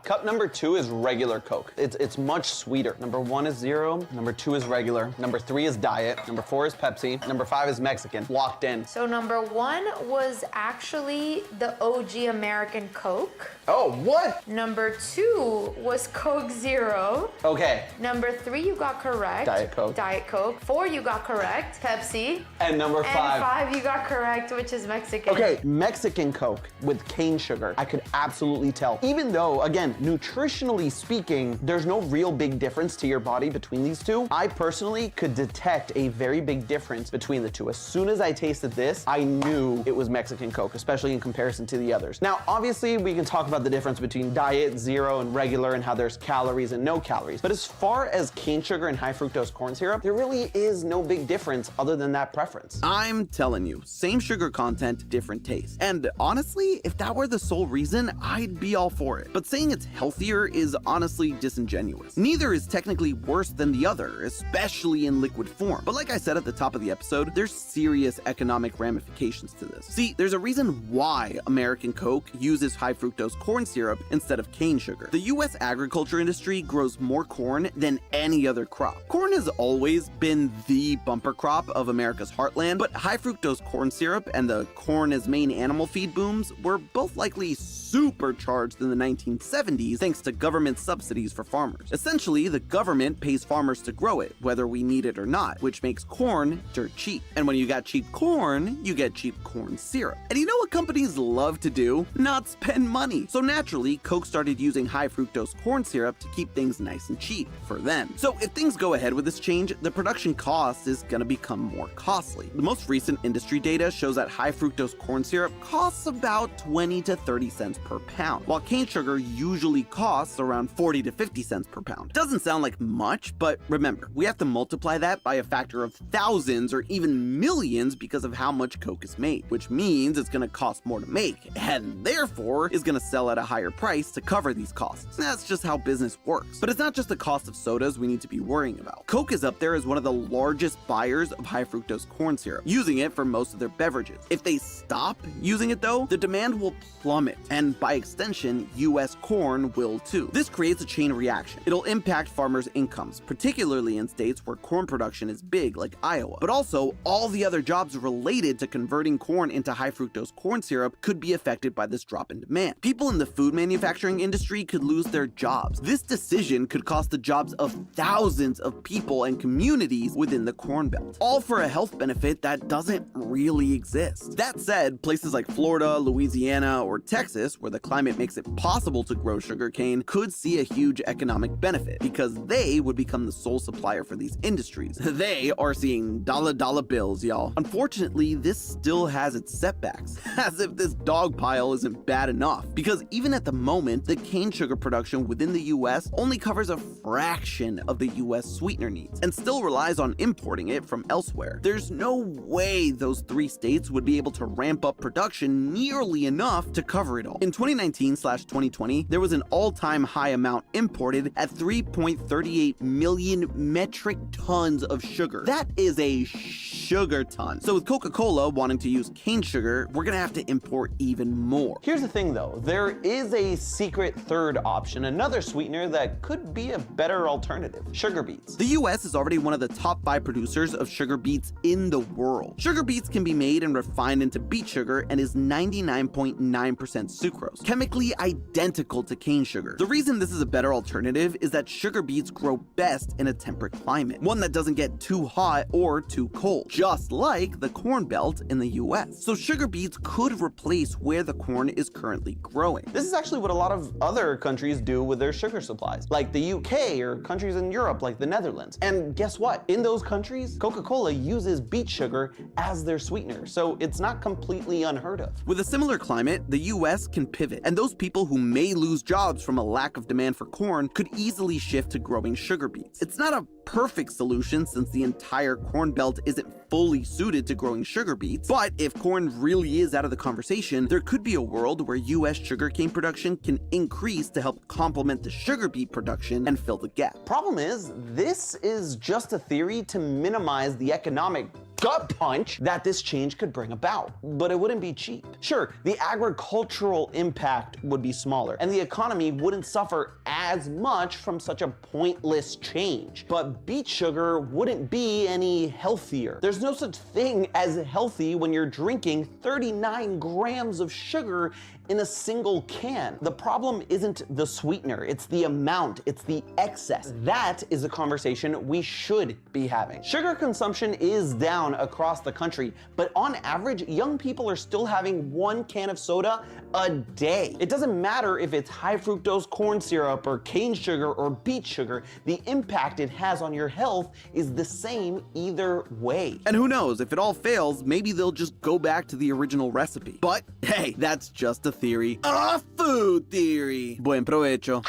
Cup number 2 is regular Coke. It's much sweeter. Number 1 is Zero. Number 2 is regular. Number 3 is Diet. Number 4 is Pepsi. Number 5 is Mexican. Locked in. So number 1 was actually the OG American Coke. Oh, what? Number 2 was Coke Zero. Okay. Number 3 you got correct. Diet Coke. Diet Coke. 4 you got correct. Pepsi. And number 5. And 5 you got correct, which is Mexican. Okay, Mexican Coke with cane sugar. I could absolutely tell. Even even though, again, nutritionally speaking, there's no real big difference to your body between these two, I personally could detect a very big difference between the two. As soon as I tasted this, I knew it was Mexican Coke, especially in comparison to the others. Now, obviously, we can talk about the difference between diet, zero, and regular, and how there's calories and no calories. But as far as cane sugar and high fructose corn syrup, there really is no big difference other than that preference. I'm telling you, same sugar content, different taste. And honestly, if that were the sole reason, I'd be all for it. But saying it's healthier is honestly disingenuous. Neither is technically worse than the other, especially in liquid form. But like I said at the top of the episode, there's serious economic ramifications to this. See, there's a reason why American Coke uses high fructose corn syrup instead of cane sugar. The US agriculture industry grows more corn than any other crop. Corn has always been the bumper crop of America's heartland, but high fructose corn syrup and the corn as main animal feed booms were both likely supercharged in the 1970s thanks to government subsidies for farmers. Essentially, the government pays farmers to grow it, whether we need it or not, which makes corn dirt cheap. And when you got cheap corn, you get cheap corn syrup. And you know what companies love to do? Not spend money. So naturally, Coke started using high fructose corn syrup to keep things nice and cheap for them. So if things go ahead with this change, the production cost is gonna become more costly. The most recent industry data shows that high fructose corn syrup costs about 20 to 30 cents per pound, while cane sugar usually costs around 40 to 50 cents per pound. Doesn't sound like much, but remember, we have to multiply that by a factor of thousands or even millions because of how much Coke is made, which means it's gonna cost more to make, and therefore is gonna sell at a higher price to cover these costs. That's just how business works. But it's not just the cost of sodas we need to be worrying about. Coke is up there as one of the largest buyers of high fructose corn syrup, using it for most of their beverages. If they stop using it though, the demand will plummet, and by extension, US corn will too. This creates a chain reaction. It'll impact farmers' incomes, particularly in states where corn production is big like Iowa. But also, all the other jobs related to converting corn into high fructose corn syrup could be affected by this drop in demand. People in the food manufacturing industry could lose their jobs. This decision could cost the jobs of thousands of people and communities within the Corn Belt, all for a health benefit that doesn't really exist. That said, places like Florida, Louisiana, or Texas, where the climate makes it possible to grow sugarcane, could see a huge economic benefit because they would become the sole supplier for these industries. They are seeing dollar bills, y'all. Unfortunately, this still has its setbacks, as if this dog pile isn't bad enough, because even at the moment, the cane sugar production within the US only covers a fraction of the US sweetener needs and still relies on importing it from elsewhere. There's no way those 3 states would be able to ramp up production nearly enough to cover it all. In 2019/2020, there was an all-time high amount imported at 3.38 million metric tons of sugar. That is a sugar ton. So with Coca-Cola wanting to use cane sugar, we're gonna have to import even more. Here's the thing though, there is a secret third option, another sweetener that could be a better alternative: sugar beets. The US is already one of the top 5 producers of sugar beets in the world. Sugar beets can be made and refined into beet sugar and is 99.9% sucrose, chemically identical to cane sugar. The reason this is a better alternative is that sugar beets grow best in a temperate climate, one that doesn't get too hot or too cold, just like the Corn Belt in the US. So sugar beets could replace where the corn is currently growing. This is actually what a lot of other countries do with their sugar supplies, like the UK or countries in Europe like the Netherlands. And guess what? In those countries, Coca-Cola uses beet sugar as their sweetener, so it's not completely unheard of. With a similar climate, the US can pivot, and those people who may lose jobs from a lack of demand for corn could easily shift to growing sugar beets. It's not a perfect solution since the entire Corn Belt isn't fully suited to growing sugar beets, but if corn really is out of the conversation, there could be a world where US sugarcane production can increase to help complement the sugar beet production and fill the gap. Problem is, this is just a theory to minimize the economic gut punch that this change could bring about, but it wouldn't be cheap. Sure, the agricultural impact would be smaller, and the economy wouldn't suffer as much from such a pointless change, but beet sugar wouldn't be any healthier. There's no such thing as healthy when you're drinking 39 grams of sugar in a single can. The problem isn't the sweetener, it's the amount, it's the excess. That is a conversation we should be having. Sugar consumption is down across the country, but on average, young people are still having 1 can of soda a day. It doesn't matter if it's high fructose corn syrup or cane sugar or beet sugar, the impact it has on your health is the same either way. And who knows, if it all fails, maybe they'll just go back to the original recipe. But hey, that's just a theory. A food theory. Buen provecho.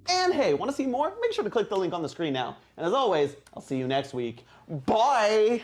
And hey, want to see more? Make sure to click the link on the screen now. And as always, I'll see you next week. Bye!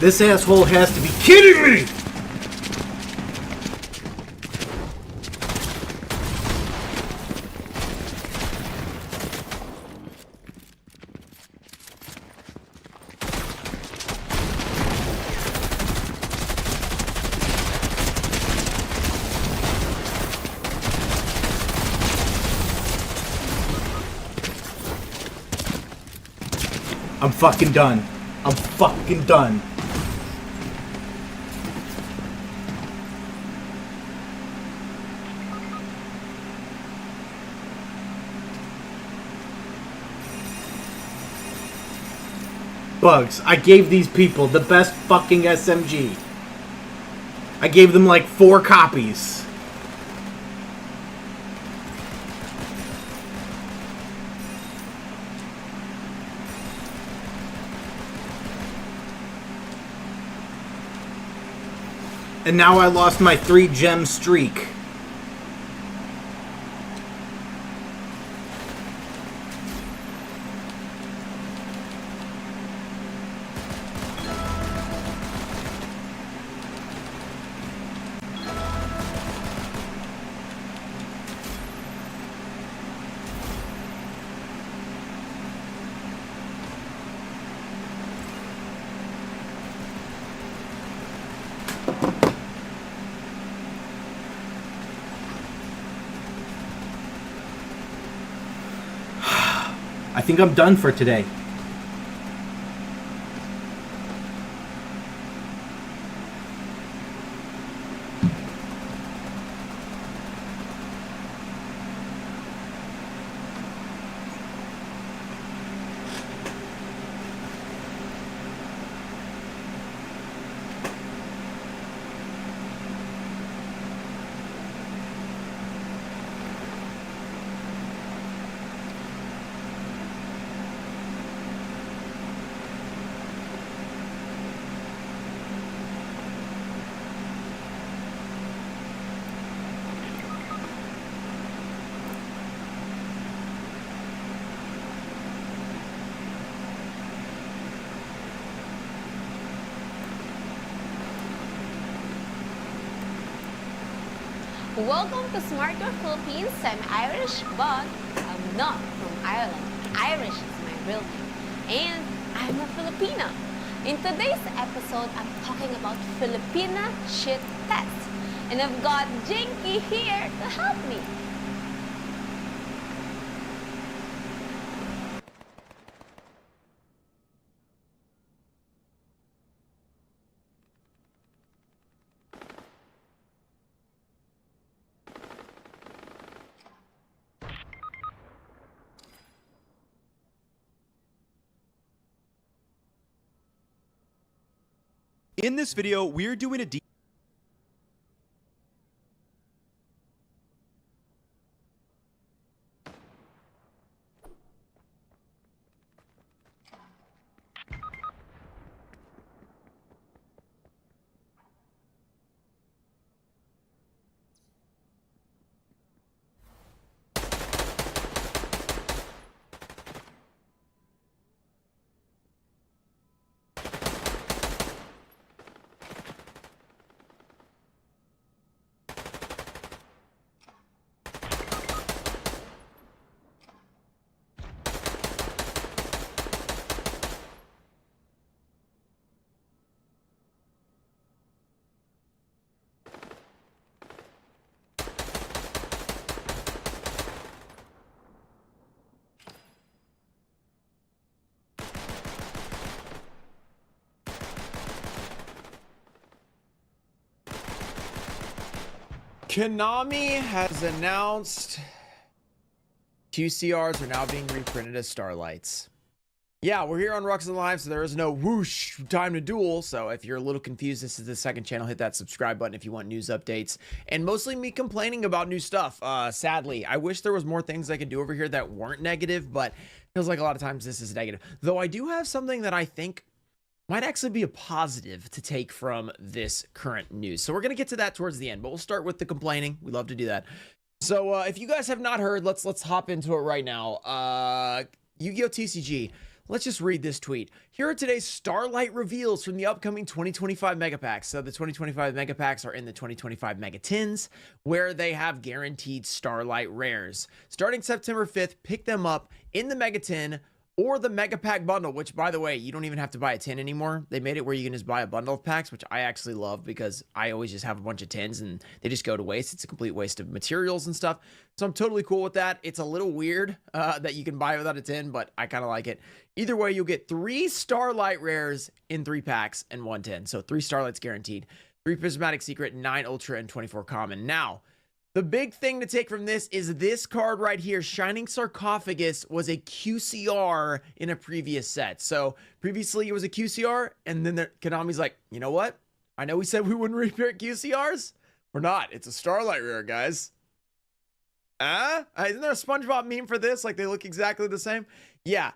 This asshole has to be kidding me! I'm fucking done. I'm fucking done. Bugs, I gave these people the best fucking SMG. I gave them like 4 copies. And now I lost my 3-gem streak. I think I'm done for today. Welcome to Smart Your Philippines. I'm Irish, but I'm not from Ireland. Irish is my real name. And I'm a Filipina. In today's episode, I'm talking about Filipina shit test. And I've got Jinky here to help me. In this video, we're doing a deep Konami has announced QCRs are now being reprinted as Starlights. Yeah, we're here on Ruxin Live, so there is no whoosh time to duel. So if you're a little confused, this is the second channel. Hit that subscribe button if you want news updates. And mostly me complaining about new stuff. Sadly, I wish there was more things I could do over here that weren't negative, but it feels like a lot of times this is negative. Though I do have something that I think might actually be a positive to take from this current news. So we're going to get to that towards the end, but we'll start with the complaining. We love to do that. So if you guys have not heard, let's hop into it right now. Yu-Gi-Oh! TCG. Let's just read this tweet. Here are today's Starlight reveals from the upcoming 2025 Mega Packs. So the 2025 Mega Packs are in the 2025 Mega Tins, where they have guaranteed Starlight rares. Starting September 5th, pick them up in the Mega Tin or the Mega Pack bundle, which, by the way, you don't even have to buy a tin anymore. They made it where you can just buy a bundle of packs, which I actually love because I always just have a bunch of tins and they just go to waste. It's a complete waste of materials and stuff. So I'm totally cool with that. It's a little weird that you can buy without a tin, but I kind of like it. Either way, you'll get 3 Starlight rares in 3 packs and 1 tin. So 3 Starlights guaranteed, 3 Prismatic Secret, 9 Ultra, and 24 Common. Now, the big thing to take from this is this card right here. Shining Sarcophagus was a QCR in a previous set. So previously it was a QCR, and then Konami's like, you know what? I know we said we wouldn't reprint QCRs. We're not. It's a Starlight rare, guys. Isn't there a SpongeBob meme for this? Like they look exactly the same? Yeah.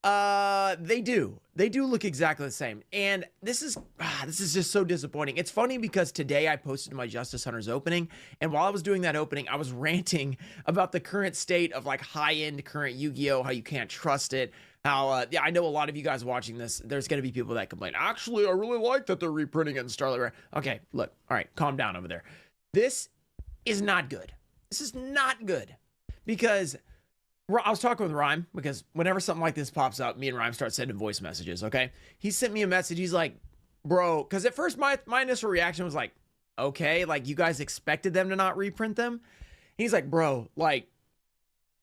They do look exactly the same. And this is just so disappointing. It's funny because today I posted my Justice Hunters opening, and while I was doing that opening, I was ranting about the current state of like high-end current Yu-Gi-Oh, how you can't trust it, how yeah, I know a lot of you guys watching this, there's going to be people that complain, actually I really like that they're reprinting it in Starlight Rare. Okay, look, all right, calm down over there. This is not good. This is not good because I was talking with Rhyme because whenever something like this pops up, me and Rhyme start sending voice messages, okay? He sent me a message. He's like, bro, because at first my initial reaction was like, okay, like you guys expected them to not reprint them? He's like, bro, like,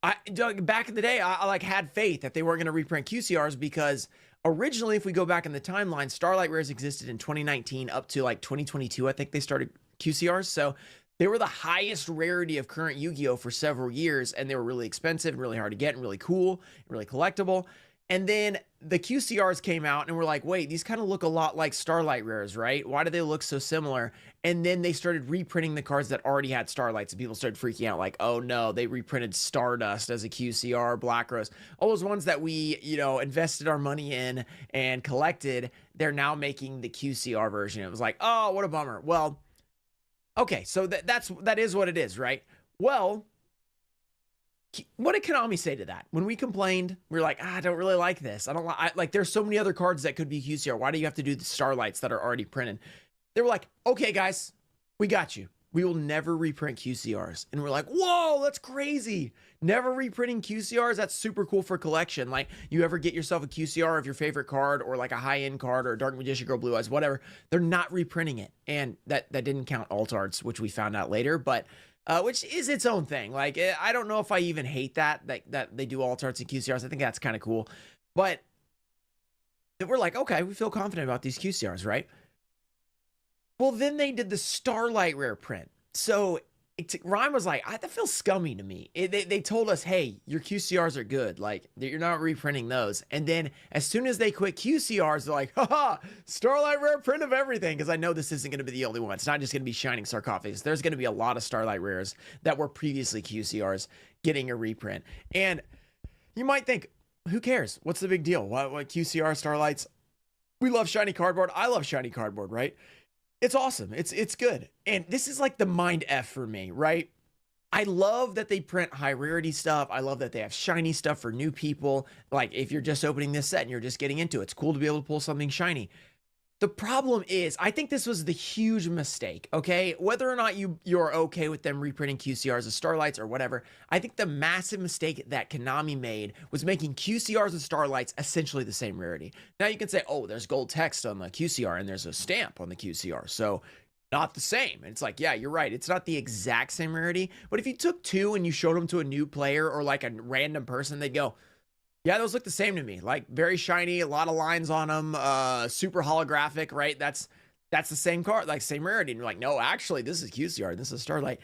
back in the day, I like had faith that they weren't going to reprint QCRs because originally, if we go back in the timeline, Starlight Rares existed in 2019 up to like 2022. I think they started QCRs. So they were the highest rarity of current Yu-Gi-Oh! For several years, and they were really expensive and really hard to get and really cool and really collectible. And then the QCRs came out and we're like, wait, these kind of look a lot like Starlight Rares, right? Why do they look so similar? And then they started reprinting the cards that already had Starlights, and people started freaking out like, oh no, they reprinted Stardust as a QCR, Black Rose. All those ones that we, you know, invested our money in and collected, they're now making the QCR version. It was like, oh, what a bummer. Well, okay, so that is what it is, right? Well, what did Konami say to that? When we complained, we were like, I don't really like this. I don't like, there's so many other cards that could be QCR. Why do you have to do the Starlights that are already printed? They were like, okay, guys, we got you. We will never reprint QCRs. And we're like, whoa, that's crazy. Never reprinting QCRs? That's super cool for collection. Like, you ever get yourself a QCR of your favorite card or like a high-end card or a Dark Magician Girl Blue Eyes, whatever. They're not reprinting it. And that didn't count alt arts, which we found out later, but which is its own thing. Like, I don't know if I even hate that they do alt arts and QCRs. I think that's kind of cool. But we're like, okay, we feel confident about these QCRs, right? Well, then they did the Starlight Rare print. So Rhyme was like, that feels scummy to me. They told us, hey, your QCRs are good. Like, you're not reprinting those. And then as soon as they quit QCRs, they're like, haha, Starlight Rare print of everything. Because I know this isn't going to be the only one. It's not just going to be Shining Sarcophagus. There's going to be a lot of Starlight Rares that were previously QCRs getting a reprint. And you might think, who cares? What's the big deal? What QCR Starlights? We love shiny cardboard. I love shiny cardboard, right? It's awesome. It's good. And this is like the mind F for me, right? I love that they print high rarity stuff. I love that they have shiny stuff for new people. Like if you're just opening this set and you're just getting into it, it's cool to be able to pull something shiny. The problem is, I think this was the huge mistake, okay? Whether or not you're okay with them reprinting QCRs as Starlights or whatever, I think the massive mistake that Konami made was making QCRs and Starlights essentially the same rarity. Now you can say, oh, there's gold text on the QCR and there's a stamp on the QCR, so not the same. And it's like, yeah, you're right. It's not the exact same rarity, but if you took two and you showed them to a new player or like a random person, they'd go, yeah, those look the same to me. Like very shiny, a lot of lines on them, super holographic, right? That's the same card, like same rarity. And you're like, no, actually, this is QCR, this is Starlight.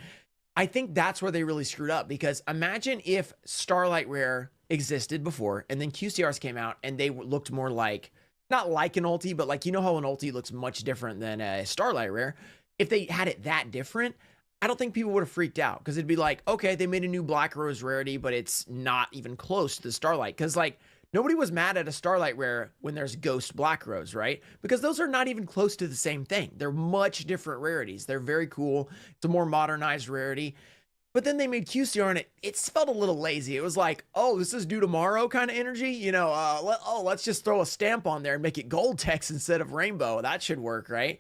I think that's where they really screwed up because imagine if Starlight Rare existed before and then QCRs came out and they looked more like, not like an ulti, but like, you know how an ulti looks much different than a Starlight Rare. If they had it that different, I don't think people would have freaked out because it'd be like, okay, they made a new Black Rose rarity, but it's not even close to the Starlight. Because like nobody was mad at a Starlight Rare when there's Ghost Black Rose, right? Because those are not even close to the same thing. They're much different rarities. They're very cool. It's a more modernized rarity. But then they made QCR and it felt a little lazy. It was like, oh, this is due tomorrow kind of energy. You know, let's just throw a stamp on there and make it gold text instead of rainbow. That should work, right?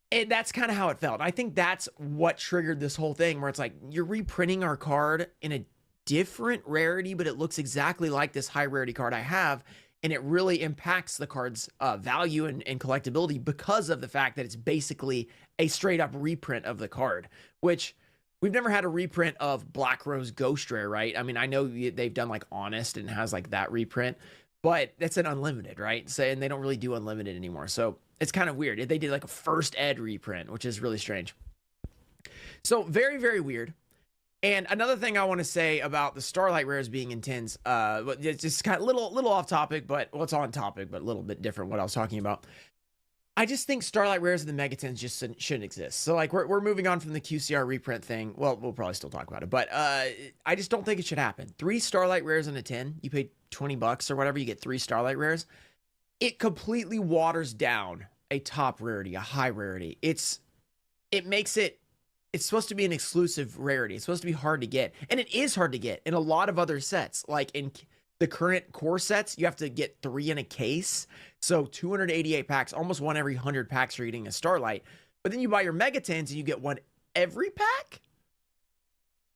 And that's kind of how it felt. I think that's what triggered this whole thing where it's like, you're reprinting our card in a different rarity, but it looks exactly like this high rarity card I have. And it really impacts the card's value and collectability because of the fact that it's basically a straight up reprint of the card, which we've never had a reprint of Black Rose Ghost Rare, right? I mean, I know they've done like Honest and has like that reprint, but that's an unlimited, right? So, and they don't really do unlimited anymore. So it's kind of weird. They did like a first ed reprint, which is really strange. So very, very weird. And another thing I want to say about the Starlight Rares being in tins, it's just kind of little off topic, but well, it's on topic, but a little bit different what I was talking about. I just think Starlight Rares and the Mega Tins just shouldn't exist. So like we're moving on from the QCR reprint thing. Well, we'll probably still talk about it, but I just don't think it should happen. 3 Starlight Rares in a tin, you pay $20 or whatever, you get 3 Starlight Rares. It completely waters down a top rarity, a high rarity. It makes it, it's supposed to be an exclusive rarity. It's supposed to be hard to get. And it is hard to get in a lot of other sets. Like in the current core sets, you have to get 3 in a case. So 288 packs, almost 1 every 100 packs you're getting a Starlight. But then you buy your Mega Tins and you get 1 every pack?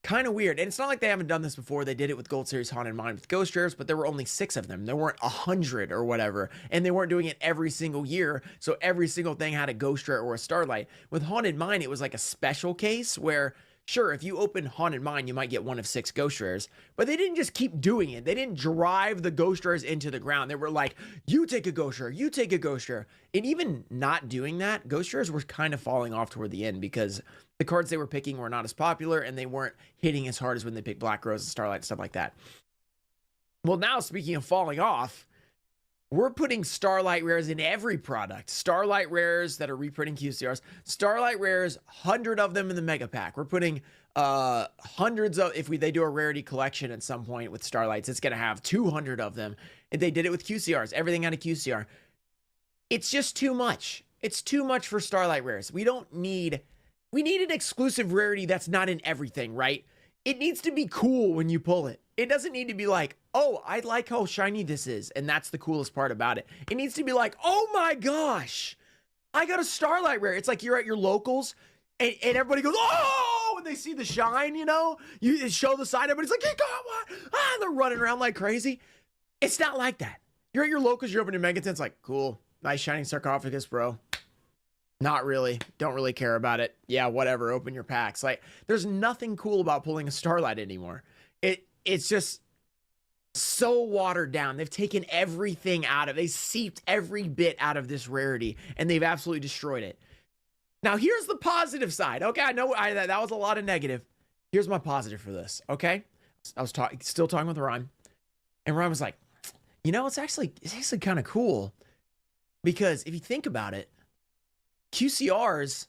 Kind of weird. And it's not like they haven't done this before. They did it with Gold Series Haunted Mine with Ghost Rares, but there were only 6 of them. There weren't 100 or whatever. And they weren't doing it every single year. So every single thing had a Ghost Rare or a Starlight. With Haunted Mine, it was like a special case where, sure, if you open Haunted Mine, you might get 1 of 6 Ghost Rares. But they didn't just keep doing it. They didn't drive the Ghost Rares into the ground. They were like, you take a Ghost Rare, you take a Ghost Rare. And even not doing that, Ghost Rares were kind of falling off toward the end because the cards they were picking were not as popular and they weren't hitting as hard as when they picked Black Rose and Starlight and stuff like that. Well, now speaking of falling off, we're putting Starlight Rares in every product. Starlight Rares that are reprinting QCRs. Starlight Rares, 100 of them in the Mega Pack. We're putting hundreds of, if they do a rarity collection at some point with Starlights, it's going to have 200 of them. And they did it with QCRs, everything out of QCR. It's just too much. It's too much for Starlight Rares. We need an exclusive rarity that's not in everything, right? It needs to be cool when you pull it. It doesn't need to be like, oh, I like how shiny this is, and that's the coolest part about it. It needs to be like, oh my gosh, I got a Starlight Rare. It's like you're at your locals, and everybody goes, oh, and they see the shine, you know? You show the sign, everybody's like, you got one! Ah, they're running around like crazy. It's not like that. You're at your locals, you're opening Mega Tins, like, cool, nice shining sarcophagus, bro. Not really. Don't really care about it. Yeah, whatever. Open your packs. Like, there's nothing cool about pulling a Starlight anymore. It's just so watered down. They've taken everything out of it. They seeped every bit out of this rarity, and they've absolutely destroyed it. Now, here's the positive side. Okay, I know that was a lot of negative. Here's my positive for this, okay? I was still talking with Ryan, and Ryan was like, you know, it's actually kind of cool because if you think about it, QCRs,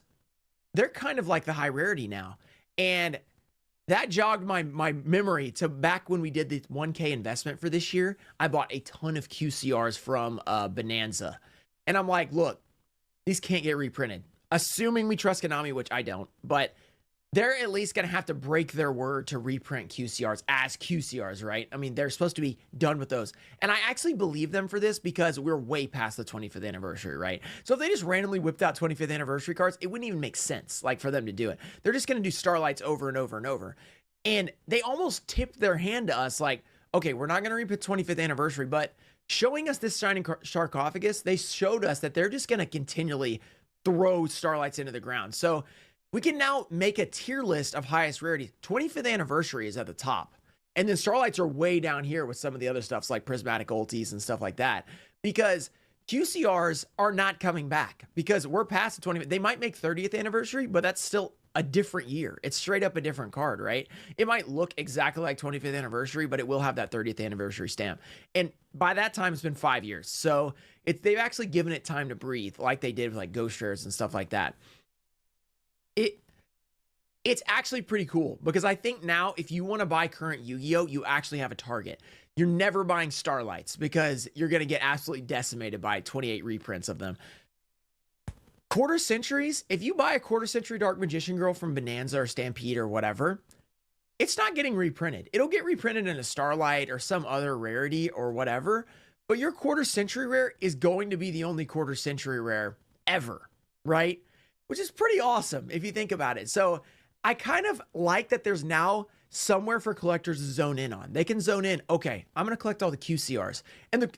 they're kind of like the high rarity now. And that jogged my memory to back when we did the 1K investment for this year. I bought a ton of QCRs from Bonanza. And I'm like, look, these can't get reprinted. Assuming we trust Konami, which I don't, but they're at least going to have to break their word to reprint QCRs as QCRs, right? I mean, they're supposed to be done with those. And I actually believe them for this because we're way past the 25th anniversary, right? So if they just randomly whipped out 25th anniversary cards, it wouldn't even make sense, like, for them to do it. They're just going to do Starlights over and over and over. And they almost tipped their hand to us like, okay, we're not going to reprint 25th anniversary, but showing us this shining sarcophagus, they showed us that they're just going to continually throw Starlights into the ground. So we can now make a tier list of highest rarity. 25th anniversary is at the top. And then Starlights are way down here with some of the other stuffs like Prismatic Ultis and stuff like that. Because QCRs are not coming back. Because we're past the 20th. They might make 30th anniversary, but that's still a different year. It's straight up a different card, right? It might look exactly like 25th anniversary, but it will have that 30th anniversary stamp. And by that time, it's been 5 years. So they've actually given it time to breathe like they did with like Ghost Rares and stuff like that. It's actually pretty cool because I think now if you want to buy current Yu-Gi-Oh, you actually have a target. You're never buying Starlights because you're going to get absolutely decimated by 28 reprints of them. Quarter centuries, if you buy a quarter century Dark Magician Girl from Bonanza or Stampede or whatever, it's not getting reprinted. It'll get reprinted in a Starlight or some other rarity or whatever, but your quarter century rare is going to be the only quarter century rare ever, right? Which is pretty awesome if you think about it. So I kind of like that there's now somewhere for collectors to zone in on. They can zone in, okay, I'm going to collect all the QCRs. And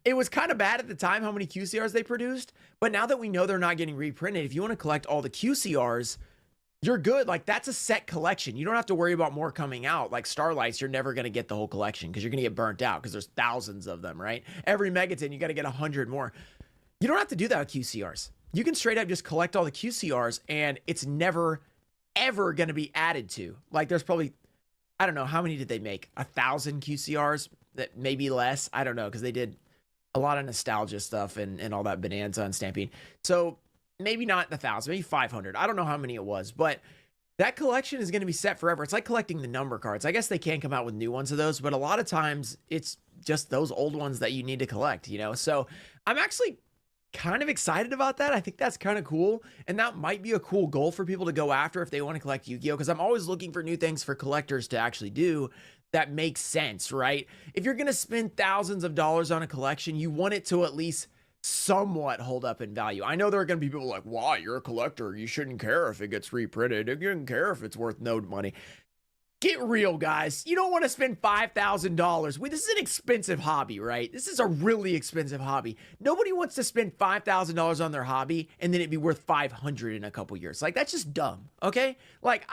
it was kind of bad at the time how many QCRs they produced, but now that we know they're not getting reprinted, if you want to collect all the QCRs, you're good. Like, that's a set collection. You don't have to worry about more coming out. Like Starlights, you're never going to get the whole collection because you're going to get burnt out because there's thousands of them, right? Every Megaton, you got to get 100 more. You don't have to do that with QCRs. You can straight up just collect all the QCRs and it's never, ever going to be added to. Like, there's probably, I don't know, how many did they make? 1,000 QCRs? That maybe less. I don't know, because they did a lot of nostalgia stuff and all that Bonanza and Stampede. So maybe not 1,000, maybe 500. I don't know how many it was, but that collection is going to be set forever. It's like collecting the number cards. I guess they can come out with new ones of those, but a lot of times it's just those old ones that you need to collect, you know? So I'm actually kind of excited about that. I think that's kind of cool. And that might be a cool goal for people to go after if they want to collect Yu-Gi-Oh! Because I'm always looking for new things for collectors to actually do that makes sense, right? If you're going to spend thousands of dollars on a collection, you want it to at least somewhat hold up in value. I know there are going to be people like, why? You're a collector. You shouldn't care if it gets reprinted. You don't care if it's worth no money. Get real, guys. You don't want to spend $5,000. This is an expensive hobby, right? This is a really expensive hobby. Nobody wants to spend $5,000 on their hobby and then it'd be worth $500 in a couple years. Like, that's just dumb, okay? Like,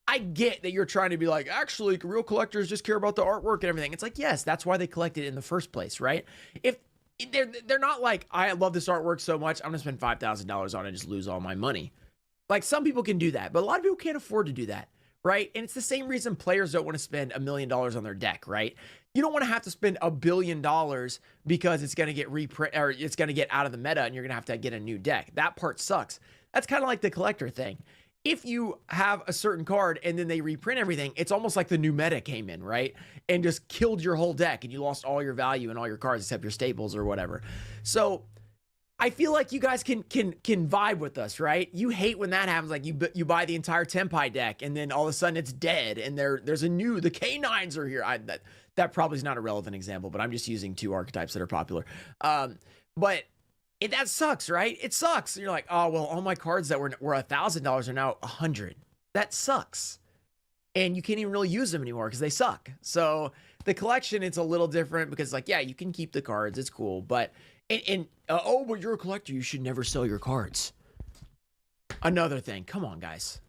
I get that you're trying to be like, actually, real collectors just care about the artwork and everything. It's like, yes, that's why they collect it in the first place, right? If they're not like, I love this artwork so much, I'm gonna spend $5,000 on it and just lose all my money. Like, some people can do that, but a lot of people can't afford to do that, right? And it's the same reason players don't want to spend $1 million on their deck, right? You don't want to have to spend $1 billion because it's going to get reprint or it's going to get out of the meta and you're going to have to get a new deck. That part sucks. That's kind of like the collector thing. If you have a certain card and then they reprint everything, it's almost like the new meta came in, right? And just killed your whole deck and you lost all your value and all your cards except your staples or whatever. So I feel like you guys can vibe with us, right? You hate when that happens. Like, you buy the entire Tenpai deck and then all of a sudden it's dead and there's a new, the K9s are here. That probably is not a relevant example, but I'm just using two archetypes that are popular. But that sucks, right? It sucks. You're like, oh, well, all my cards that were $1,000 are now $100. That sucks. And you can't even really use them anymore because they suck. So the collection, it's a little different because, like, yeah, you can keep the cards. It's cool. But, oh, but you're a collector. You should never sell your cards. Another thing. Come on, guys.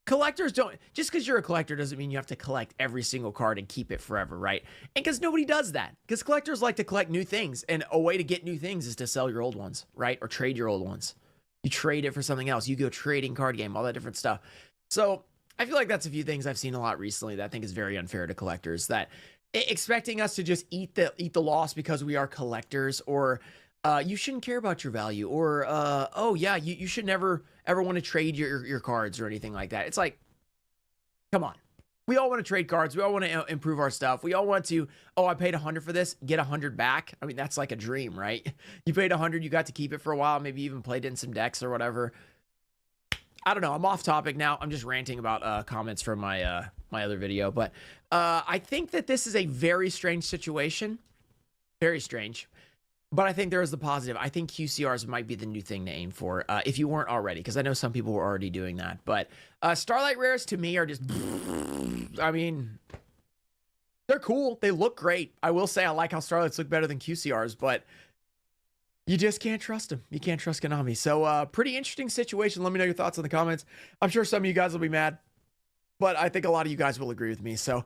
Collectors don't, just because you're a collector doesn't mean you have to collect every single card and keep it forever, right? And because nobody does that. Because collectors like to collect new things, and a way to get new things is to sell your old ones, right? Or trade your old ones. You trade it for something else. You go trading card game, all that different stuff. So I feel like that's a few things I've seen a lot recently that I think is very unfair to collectors, that expecting us to just eat the loss because we are collectors, or you shouldn't care about your value, or oh yeah, you should never ever want to trade your cards or anything like that. It's like, come on. We all want to trade cards. We all want to improve our stuff. We all want to, oh, I paid 100 for this, get 100 back. I mean, that's like a dream, right? You paid 100, you got to keep it for a while, maybe even played in some decks or whatever. I don't know. I'm off topic now. I'm just ranting about comments from my my other video, but I think that this is a very strange situation. Very strange. But I think there is the positive. I think QCRs might be the new thing to aim for, if you weren't already, because I know some people were already doing that. But Starlight Rares, to me, are just, I mean, they're cool. They look great. I will say I like how Starlights look better than QCRs, but you just can't trust them. You can't trust Konami. So pretty interesting situation. Let me know your thoughts in the comments. I'm sure some of you guys will be mad, but I think a lot of you guys will agree with me. So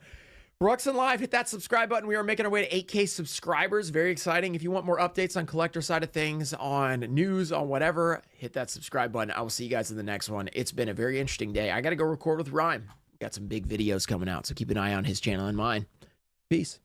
Ruxin Live, hit that subscribe button. We are making our way to 8K subscribers. Very exciting. If you want more updates on collector side of things, on news, on whatever, hit that subscribe button. I will see you guys in the next one. It's been a very interesting day. I got to go record with Rhyme. Got some big videos coming out, so keep an eye on his channel and mine. Peace.